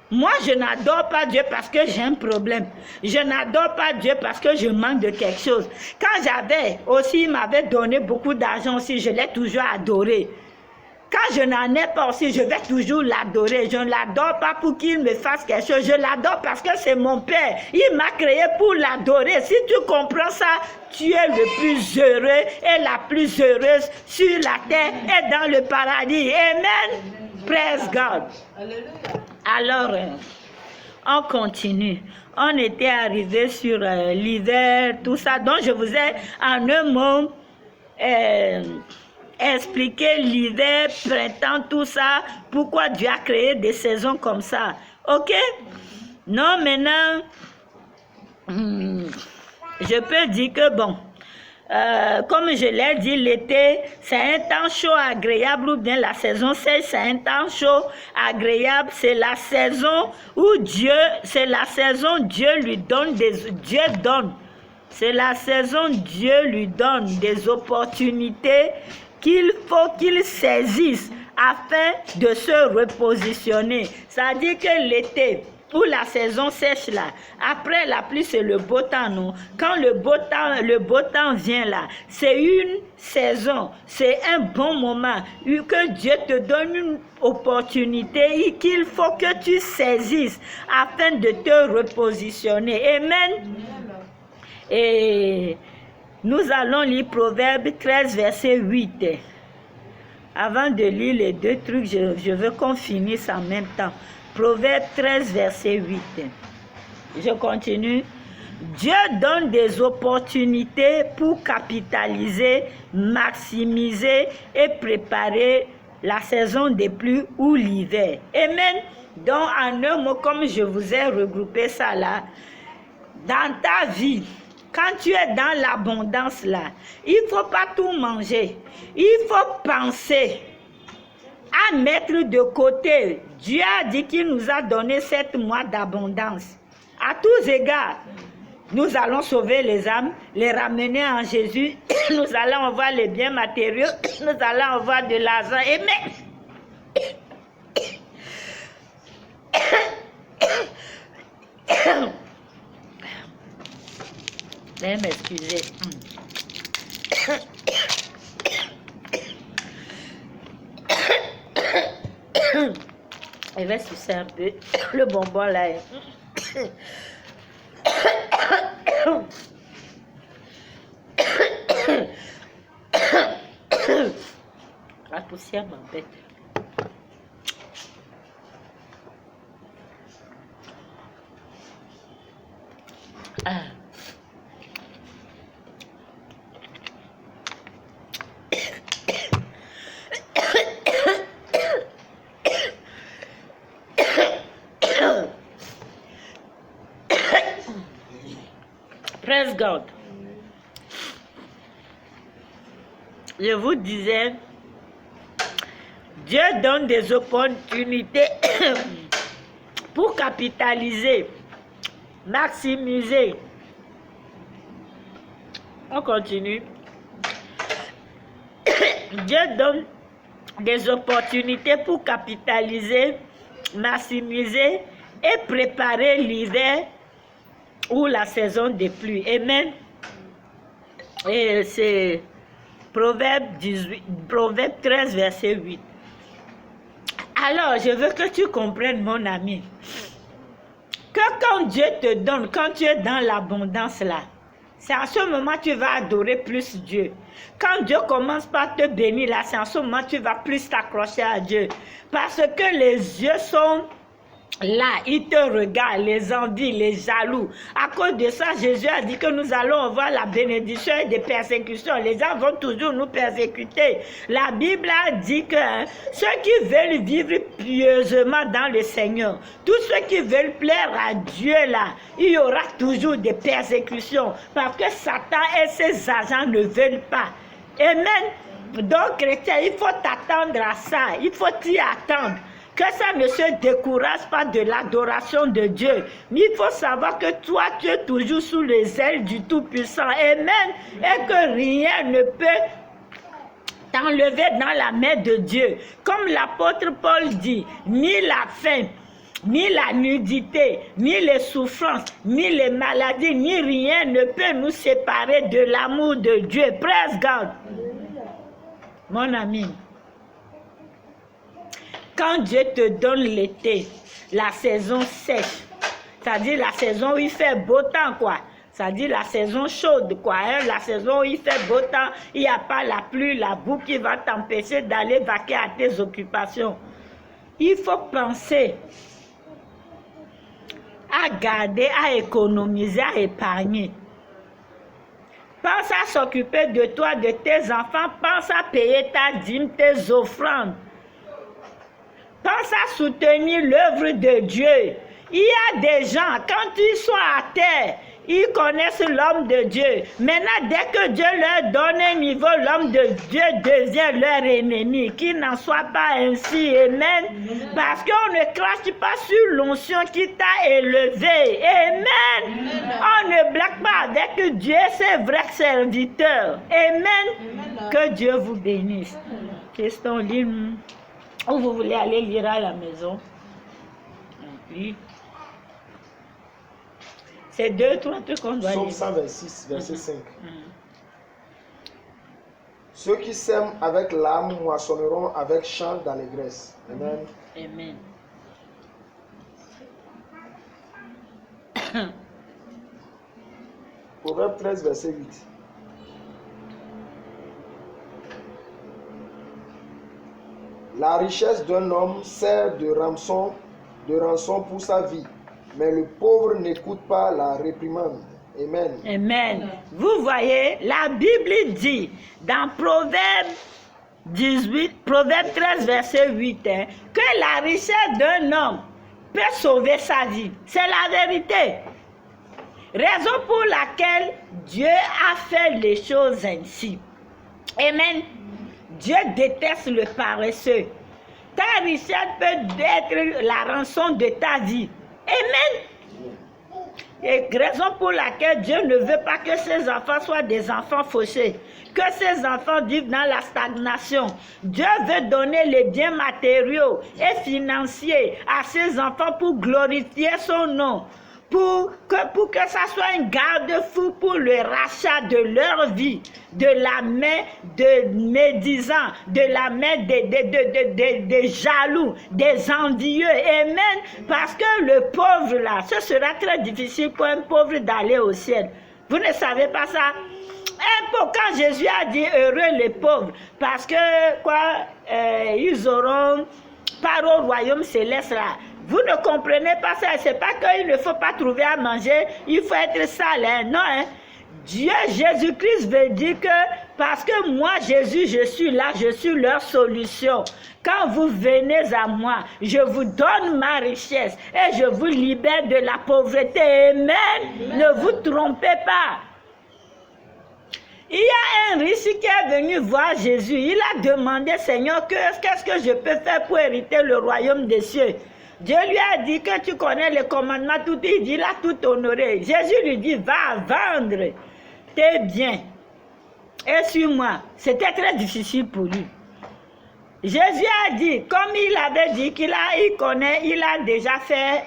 Moi, je n'adore pas Dieu parce que j'ai un problème. Je n'adore pas Dieu parce que je manque de quelque chose. Quand j'avais aussi, il m'avait donné beaucoup d'argent aussi, je l'ai toujours adoré. Quand je n'en ai pas aussi, je vais toujours l'adorer. Je ne l'adore pas pour qu'il me fasse quelque chose. Je l'adore parce que c'est mon Père. Il m'a créé pour l'adorer. Si tu comprends ça, tu es le plus heureux et la plus heureuse sur la terre et dans le paradis. Amen. Praise God. Alors, on continue. On était arrivé sur l'hiver, tout ça. Donc, je vous ai en un mot expliquer l'hiver, printemps, tout ça, pourquoi Dieu a créé des saisons comme ça. Ok? Non, maintenant, je peux dire que bon, comme je l'ai dit, l'été, c'est un temps chaud, agréable, ou bien la saison sèche, c'est un temps chaud, agréable, c'est la saison où Dieu, c'est la saison Dieu lui donne Dieu donne. C'est la saison Dieu lui donne des opportunités qu'il faut qu'il saisisse afin de se repositionner. Ça dit que l'été, ou la saison sèche là. Après la pluie, c'est le beau temps, non? Quand le beau temps vient là, c'est une saison, c'est un bon moment que Dieu te donne une opportunité qu'il faut que tu saisisses afin de te repositionner. Amen. Et nous allons lire Proverbe 13, verset 8. Avant de lire les deux trucs, je veux qu'on finisse en même temps. Proverbe 13, verset 8. Je continue. Dieu donne des opportunités pour capitaliser, maximiser et préparer la saison des pluies ou l'hiver. Amen. Donc, en un mot, comme je vous ai regroupé ça là, dans ta vie, quand tu es dans l'abondance là, il ne faut pas tout manger. Il faut penser à mettre de côté. Dieu a dit qu'il nous a donné 7 mois d'abondance. À tous égards, nous allons sauver les âmes, les ramener en Jésus. Nous allons avoir les biens matériaux. Nous allons avoir de l'argent. Amen. Veuillez m'excuser. Je vais sucer un peu le bonbon là. La poussière m'embête. Praise God. Je vous disais, Dieu donne des opportunités pour capitaliser, maximiser. On continue. Dieu donne des opportunités pour capitaliser, maximiser et préparer l'hiver ou la saison des pluies. Amen. Et c'est Proverbe 13, verset 8. Alors, je veux que tu comprennes, mon ami, que quand Dieu te donne, quand tu es dans l'abondance là, c'est à ce moment que tu vas adorer plus Dieu. Quand Dieu commence par te bénir là, c'est à ce moment que tu vas plus t'accrocher à Dieu. Parce que les yeux sont là, ils te regardent, les envies, les jaloux. À cause de ça, Jésus a dit que nous allons avoir la bénédiction et des persécutions. Les gens vont toujours nous persécuter. La Bible a dit que ceux qui veulent vivre pieusement dans le Seigneur, tous ceux qui veulent plaire à Dieu là, il y aura toujours des persécutions. Parce que Satan et ses agents ne veulent pas. Amen. Donc, chrétien, il faut t'attendre à ça. Il faut t'y attendre. Que ça ne se décourage pas de l'adoration de Dieu. Mais il faut savoir que toi, tu es toujours sous les ailes du Tout-Puissant. Amen. Et que rien ne peut t'enlever dans la main de Dieu. Comme l'apôtre Paul dit, ni la faim, ni la nudité, ni les souffrances, ni les maladies, ni rien ne peut nous séparer de l'amour de Dieu. Praise God. Mon ami. Quand Dieu te donne l'été, la saison sèche, c'est-à-dire la saison où il fait beau temps, quoi. C'est-à-dire la saison chaude, quoi. Hein? La saison où il fait beau temps, il n'y a pas la pluie, la boue qui va t'empêcher d'aller vaquer à tes occupations. Il faut penser à garder, à économiser, à épargner. Pense à s'occuper de toi, de tes enfants. Pense à payer ta dîme, tes offrandes. Pense à soutenir l'œuvre de Dieu. Il y a des gens, quand ils sont à terre, ils connaissent l'homme de Dieu. Maintenant, dès que Dieu leur donne un niveau, l'homme de Dieu devient leur ennemi. Qu'il n'en soit pas ainsi. Amen. Parce qu'on ne crache pas sur l'onction qui t'a élevé. Amen. On ne blague pas avec Dieu, ses vrais serviteurs. Amen. Que Dieu vous bénisse. Question libre. Où vous voulez aller lire à la maison. Oui. C'est 2, 3 trucs qu'on doit Psaume lire. 126, verset 5. Ceux qui sèment avec l'âme moissonneront avec chant d'allégresse. Amen. Amen. Proverbe 13, verset 8. La richesse d'un homme sert de rançon pour sa vie, mais le pauvre n'écoute pas la réprimande. Amen. Amen. Vous voyez, la Bible dit dans Proverbe 13, verset 8, que la richesse d'un homme peut sauver sa vie. C'est la vérité. Raison pour laquelle Dieu a fait les choses ainsi. Amen. Dieu déteste le paresseux. Ta richesse peut être la rançon de ta vie. Amen. Et raison pour laquelle Dieu ne veut pas que ses enfants soient des enfants fauchés, que ses enfants vivent dans la stagnation. Dieu veut donner les biens matériaux et financiers à ses enfants pour glorifier son nom, pour que ça soit un garde-fou pour le rachat de leur vie, de la main de médisants, de la main des jaloux, des envieux. Amen. Parce que le pauvre là, ce sera très difficile pour un pauvre d'aller au ciel. Vous ne savez pas ça? Quand Jésus a dit heureux les pauvres, parce que ils auront part au royaume céleste là. Vous ne comprenez pas ça. C'est pas qu'il ne faut pas trouver à manger, il faut être sale. Hein? Non, hein? Dieu, Jésus-Christ veut dire que parce que moi, Jésus, je suis là, je suis leur solution. Quand vous venez à moi, je vous donne ma richesse et je vous libère de la pauvreté. Amen. Ne vous trompez pas. Il y a un riche qui est venu voir Jésus. Il a demandé, Seigneur, qu'est-ce que je peux faire pour hériter le royaume des cieux? Dieu lui a dit que tu connais les commandements, tout. Il dit, il a tout honoré. Jésus lui dit, va vendre tes biens et suis-moi. C'était très difficile pour lui. Jésus a dit, comme il avait dit il connaît, il a déjà fait,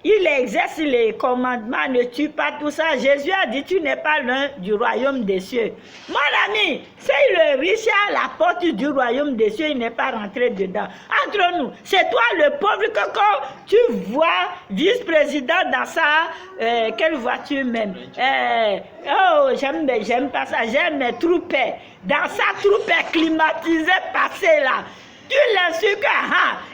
il exerce les commandements, ne tue pas, tout ça. Jésus a dit, tu n'es pas l'un du royaume des cieux. Mon ami, si le riche est à la porte du royaume des cieux, il n'est pas rentré dedans. Entre nous, c'est toi le pauvre que quand tu vois vice-président dans sa... quelle voiture même? J'aime pas ça, j'aime mes troupes. Dans sa troupe climatisée passer là. Tu l'insultes que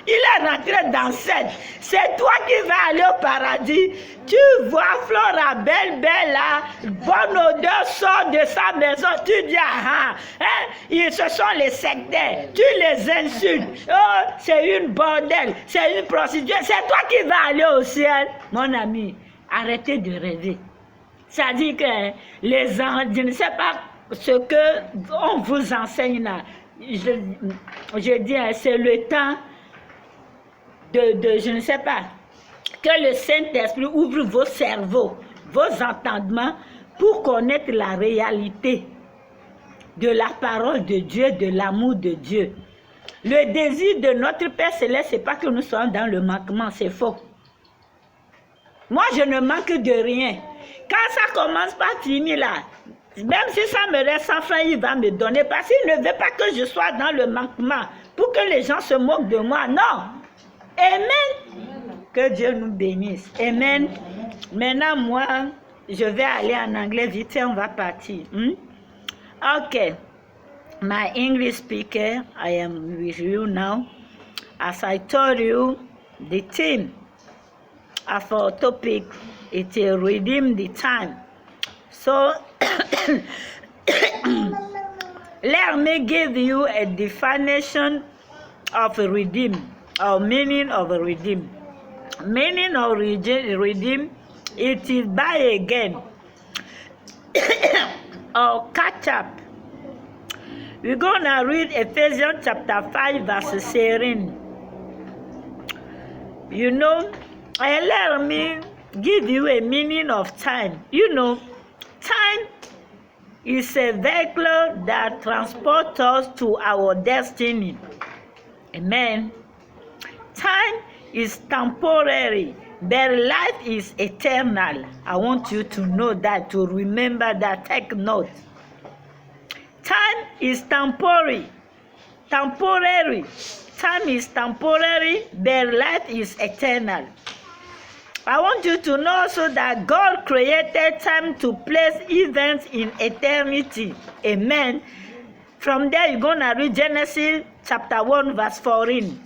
il est rentré dans cette. C'est toi qui vas aller au paradis. Tu vois Flora belle là, bonne odeur sort de sa maison. Tu dis ce sont les sectaires. Tu les insultes. Oh, c'est une bordel, c'est une prostituée. C'est toi qui vas aller au ciel. Mon ami, arrêtez de rêver. Ça dit que les gens, je ne sais pas ce que on vous enseigne là. Je dis, c'est le temps de je ne sais pas, que le Saint-Esprit ouvre vos cerveaux, vos entendements pour connaître la réalité de la parole de Dieu, de l'amour de Dieu. Le désir de notre Père Céleste, ce n'est pas que nous soyons dans le manquement, c'est faux. Moi, je ne manque de rien. Quand ça commence par finir là, même si ça me reste 100 francs, il va me donner parce qu'il ne veut pas que je sois dans le manquement pour que les gens se moquent de moi. Non. Amen. Que Dieu nous bénisse. Amen. Maintenant, moi, je vais aller en anglais vite et on va partir. Okay. My English speaker, I am with you now. As I told you, the theme of our topic is to redeem the time. So, let me give you a definition of redeem, or meaning of redeem. Meaning of redeem, it is buy again, or catch up. We're going to read Ephesians chapter 5, verse 17. You know, and let me give you a meaning of time. You know, time is a vehicle that transports us to our destiny. Amen. Time is temporary Their life is eternal. I want you to know that, to remember that. Take note. Time is temporary. Temporary. Time is temporary. Their life is eternal. I want you to know also that God created time to place events in eternity. Amen. From there, you're going to read Genesis chapter 1, verse 14.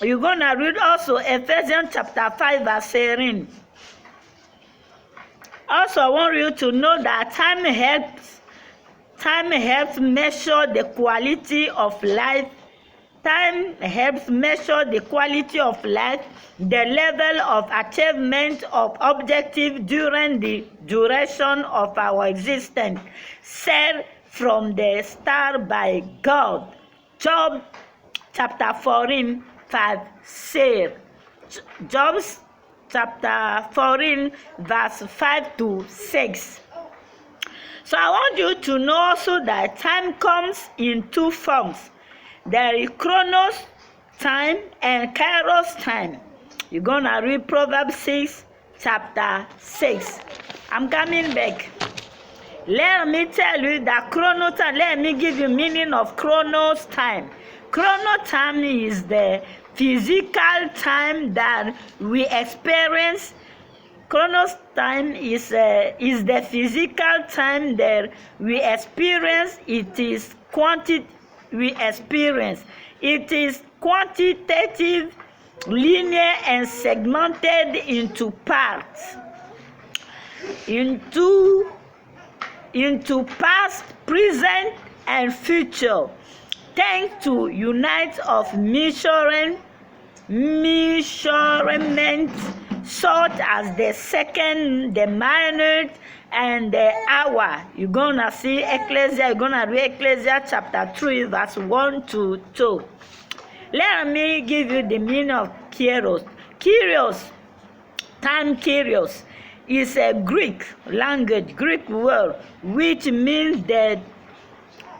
You're going to read also Ephesians chapter 5, verse 13. Also, I want you to know that time helps measure the quality of life. Time helps measure the quality of life, the level of achievement of objective during the duration of our existence, set from the start by God. Job chapter 14, verse 6. Job chapter 14, verse 5 to 6. So I want you to know also that time comes in two forms. There is Chronos time and Kairos time. You're going to read Proverbs 6, chapter 6. I'm coming back. Let me tell you that Chronos time, let me give you meaning of Chronos time. Chronos time is the physical time that we experience. Chronos time is the physical time that we experience. It is quantity. We experience. It is quantitative, linear, and segmented into parts, into past, present, and future, thanks to units of measurement such as the second, the minute, and the hour. You're gonna see Ecclesia, you're gonna read Ecclesia chapter 3, verse 1 to 2. Let me give you the meaning of Kairos. Kairos, time Kairos, is a Greek word, which means the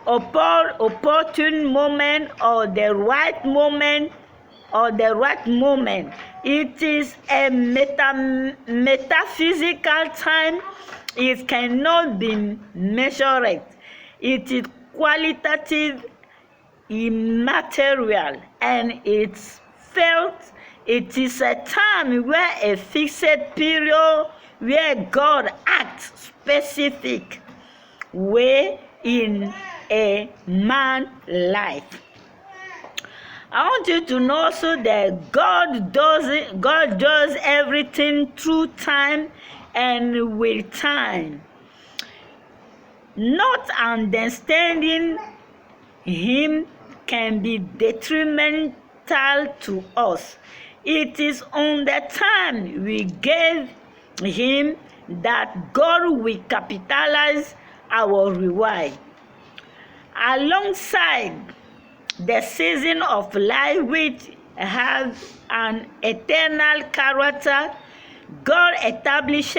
opportune moment or the right moment It is a metaphysical time. It cannot be measured. It is qualitative, immaterial, and it's felt. It is a time where a fixed period where God acts specific way in a man's life. I want you to know also that God does everything through time and with time. Not understanding Him can be detrimental to us. It is on the time we gave Him that God will capitalize our reward. Alongside the season of life, which has an eternal character, God established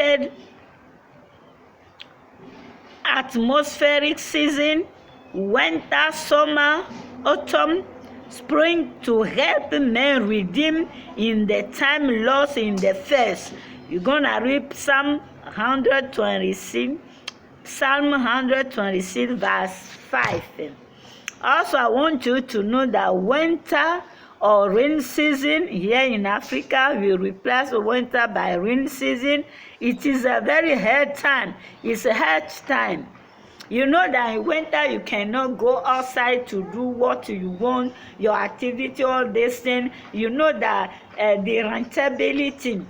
atmospheric season, winter, summer, autumn, spring, to help men redeem in the time lost in the first. You're gonna read Psalm 126, verse 5. Also, I want you to know that winter or rain season here in Africa will replace winter by rain season. It is a very hard time. It's a hard time. You know that in winter you cannot go outside to do what you want, your activity, all this thing. You know that the rentability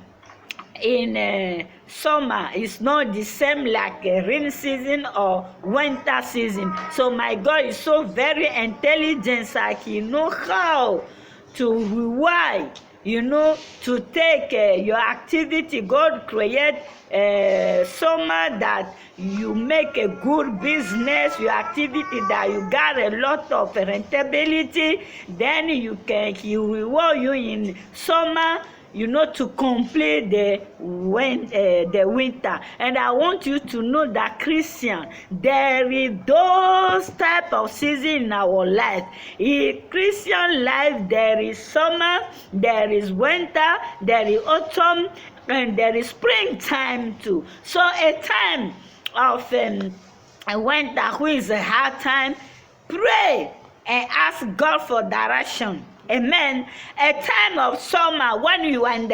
in summer is not the same like rain season or winter season. So my God is so very intelligent, like He know how to reward, to take your activity. God create summer that you make a good business, your activity that you got a lot of rentability. Then He reward you in summer. to complete the winter. And I want you to know that, Christian, there is those type of season in our life. In Christian life, there is summer, there is winter, there is autumn, and there is springtime too. So a time of winter, who is a hard time, pray and ask God for direction. Amen. A time of summer, when you are in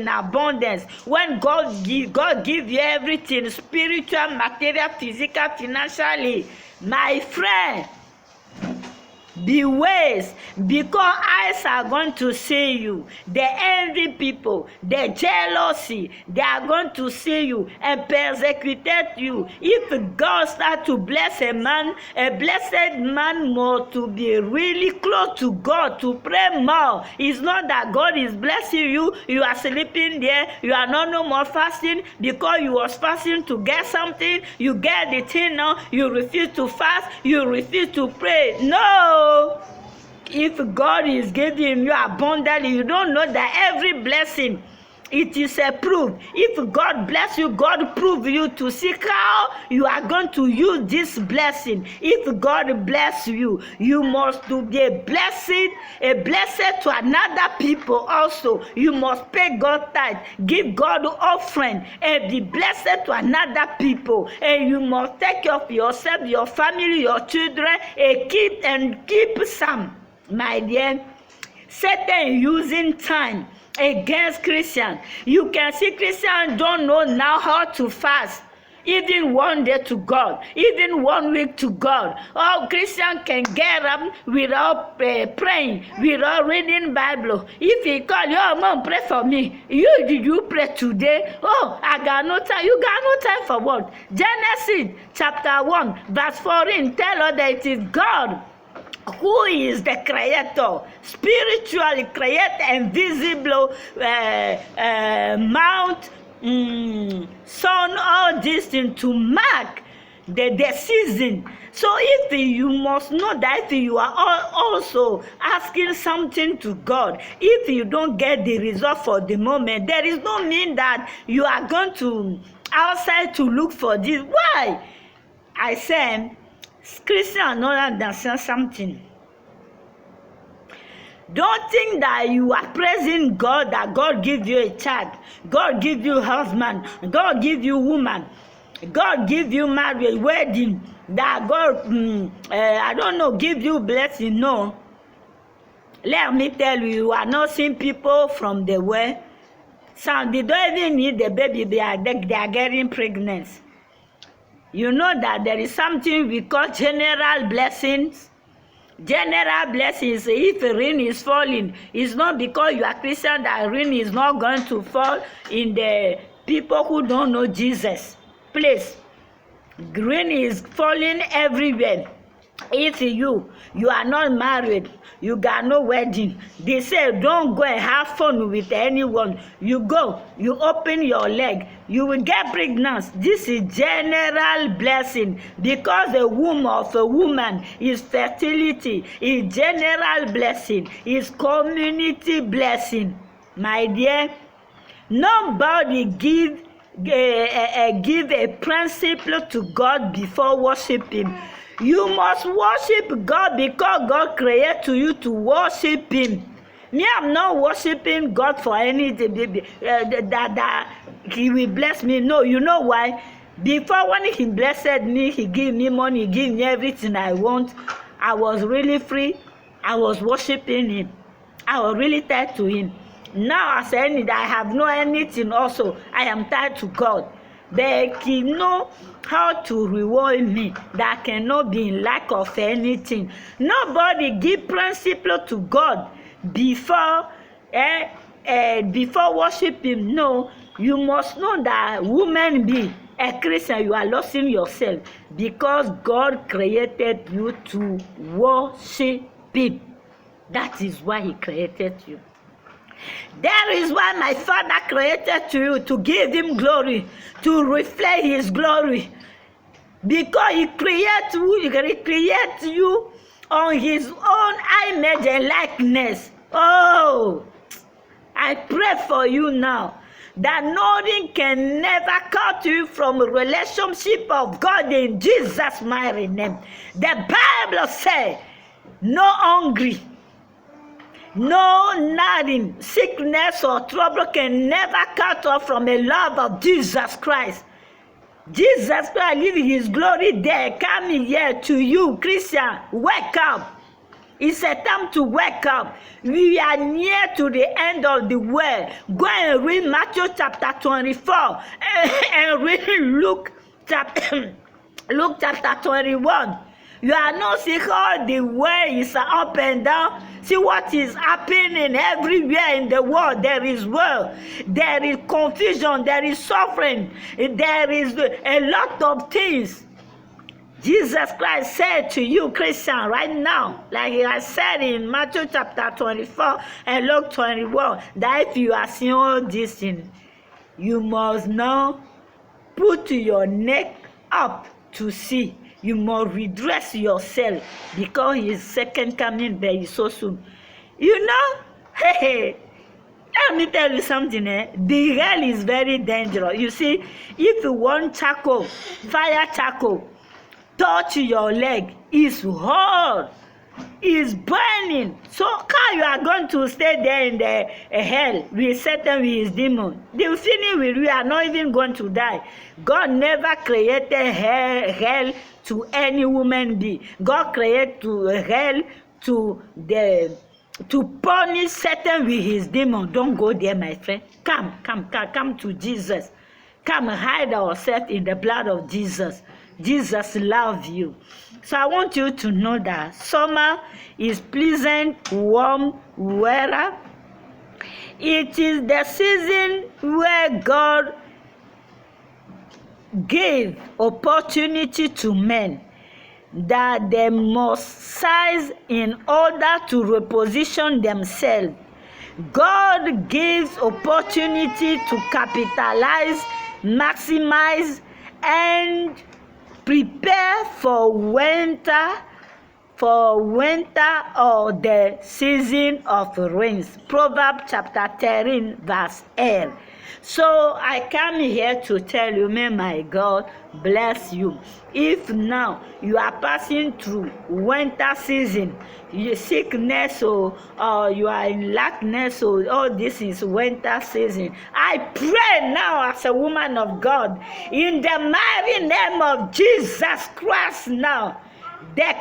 abundance, when God give you everything, spiritual, material, physical, financially, my friend, be wise, because eyes are going to see you. The envy people, the jealousy, they are going to see you and persecute you. If God start to bless a blessed man more, to be really close to God, to pray more. It's not that God is blessing you, you are sleeping there, you are not no more fasting because you was fasting to get something, you get the thing now, you refuse to fast, you refuse to pray. No. If God is giving you abundantly, you don't know that every blessing, it is approved. If God bless you, God prove you to see how you are going to use this blessing. If God bless you, you must to be a blessing to another people also. You must pay God tithe, give God offering, and be blessed to another people. And you must take care of yourself, your family, your children, and keep some. My dear, Satan using time against Christians. You can see Christians don't know now how to fast. Even one day to God, even 1 week to God. All Christians can get up without praying, without reading Bible. If he call you, oh, mom, pray for me. Did you pray today? Oh, I got no time. You got no time for what? Genesis chapter 1, verse 14 tell us that it is God who is the creator, spiritually create invisible mount, sun, all this thing to mark the season. So if you must know that if you are also asking something to God, if you don't get the result for the moment, there is no mean that you are going to outside to look for this. Why? I say, Christians don't understand something. Don't think that you are praising God, that God give you a child, God give you husband, God give you woman, God give you marriage, wedding, that God, I don't know, give you blessing. No. Let me tell you, you are not seeing people from the world. Some, they don't even need the baby, they are getting pregnant. You know that there is something we call general blessings. General blessings, if rain is falling, it's not because you are Christian that rain is not going to fall in the people who don't know Jesus. Please, rain is falling everywhere. If you are not married, you got no wedding, they say don't go and have fun with anyone. You go, you open your leg, you will get pregnant. This is general blessing, because the womb of a woman is fertility, is general blessing, is community blessing. My dear, nobody give a principle to God before worshiping. You must worship God because God created you to worship Him. Me, I'm not worshiping God for anything that He will bless me. No, you know why? Before, when He blessed me, He gave me money, He gave me everything I want. I was really free. I was worshiping Him. I was really tied to Him. Now, as I have no anything also, I am tied to God. But He know how to reward me, that cannot be in lack of anything. Nobody give principle to God before worship Him. No, you must know that woman be a Christian, you are losing yourself, because God created you to worship Him. That is why He created you. That is why my Father created you, to give Him glory, to reflect His glory. Because He creates you on His own image and likeness. Oh, I pray for you now that nothing can never cut you from a relationship of God in Jesus' mighty name. The Bible says, no hungry, no nothing, sickness or trouble can never cut off from the love of Jesus Christ. Jesus Christ living his glory there, coming here to you, Christian, wake up. It's a time to wake up. We are near to the end of the world. Go and read Matthew chapter 24 and read Luke chapter 21. You are not seeing how the world is up and down. See what is happening everywhere in the world. There is war, there is confusion, there is suffering, there is a lot of things. Jesus Christ said to you, Christian, right now, like he has said in Matthew chapter 24 and Luke 21, that if you are seeing all these things, you must now put your neck up to see. You must redress yourself because his second coming very so soon. You know, hey, let me tell you something, the hell is very dangerous. You see, if you want charcoal, fire charcoal, touch your leg, it's hot, it's burning. So how you are going to stay there in the hell with Satan with his demon? The feeling with you are not even going to die. God never created hell to any woman being. God created hell to punish Satan with his demon. Don't go there, my friend. Come to Jesus. Come hide ourselves in the blood of Jesus. Jesus loves you. So I want you to know that summer is pleasant, warm weather. It is the season where God gave opportunity to men that they must seize in order to reposition themselves. God gives opportunity to capitalize, maximize, and prepare for winter or the season of rains. Proverbs chapter 13 verse 8. So I come here to tell you, may my God bless you. If now you are passing through winter season, your sickness or you are in lackness or all this is winter season, I pray now as a woman of God in the mighty name of Jesus Christ now, the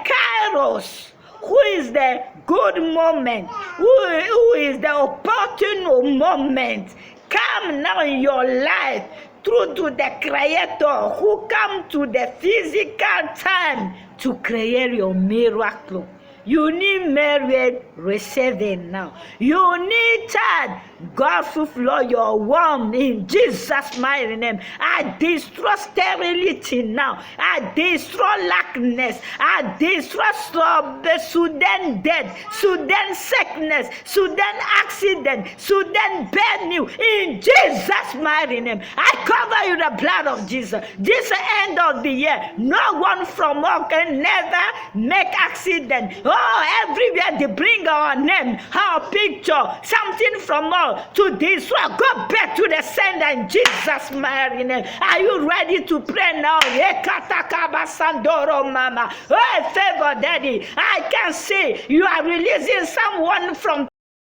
Kairos, who is the good moment, who is the opportune moment, come now in your life through to the Creator who come to the physical time to create your miracle. You need marriage, receive it now. You need child, God fulfill your womb in Jesus' mighty name. I destroy sterility now. I destroy lackness. I destroy sudden death, sudden sickness, sudden accident, sudden bad news in Jesus' mighty name. I cover you the blood of Jesus. This end of the year, no one from us can never make accident. Oh, everywhere they bring our name, our picture, something from us to destroy. Go back to the sender in Jesus' mighty name. Are you ready to pray now? Oh, favor, Daddy. I can see you are releasing someone from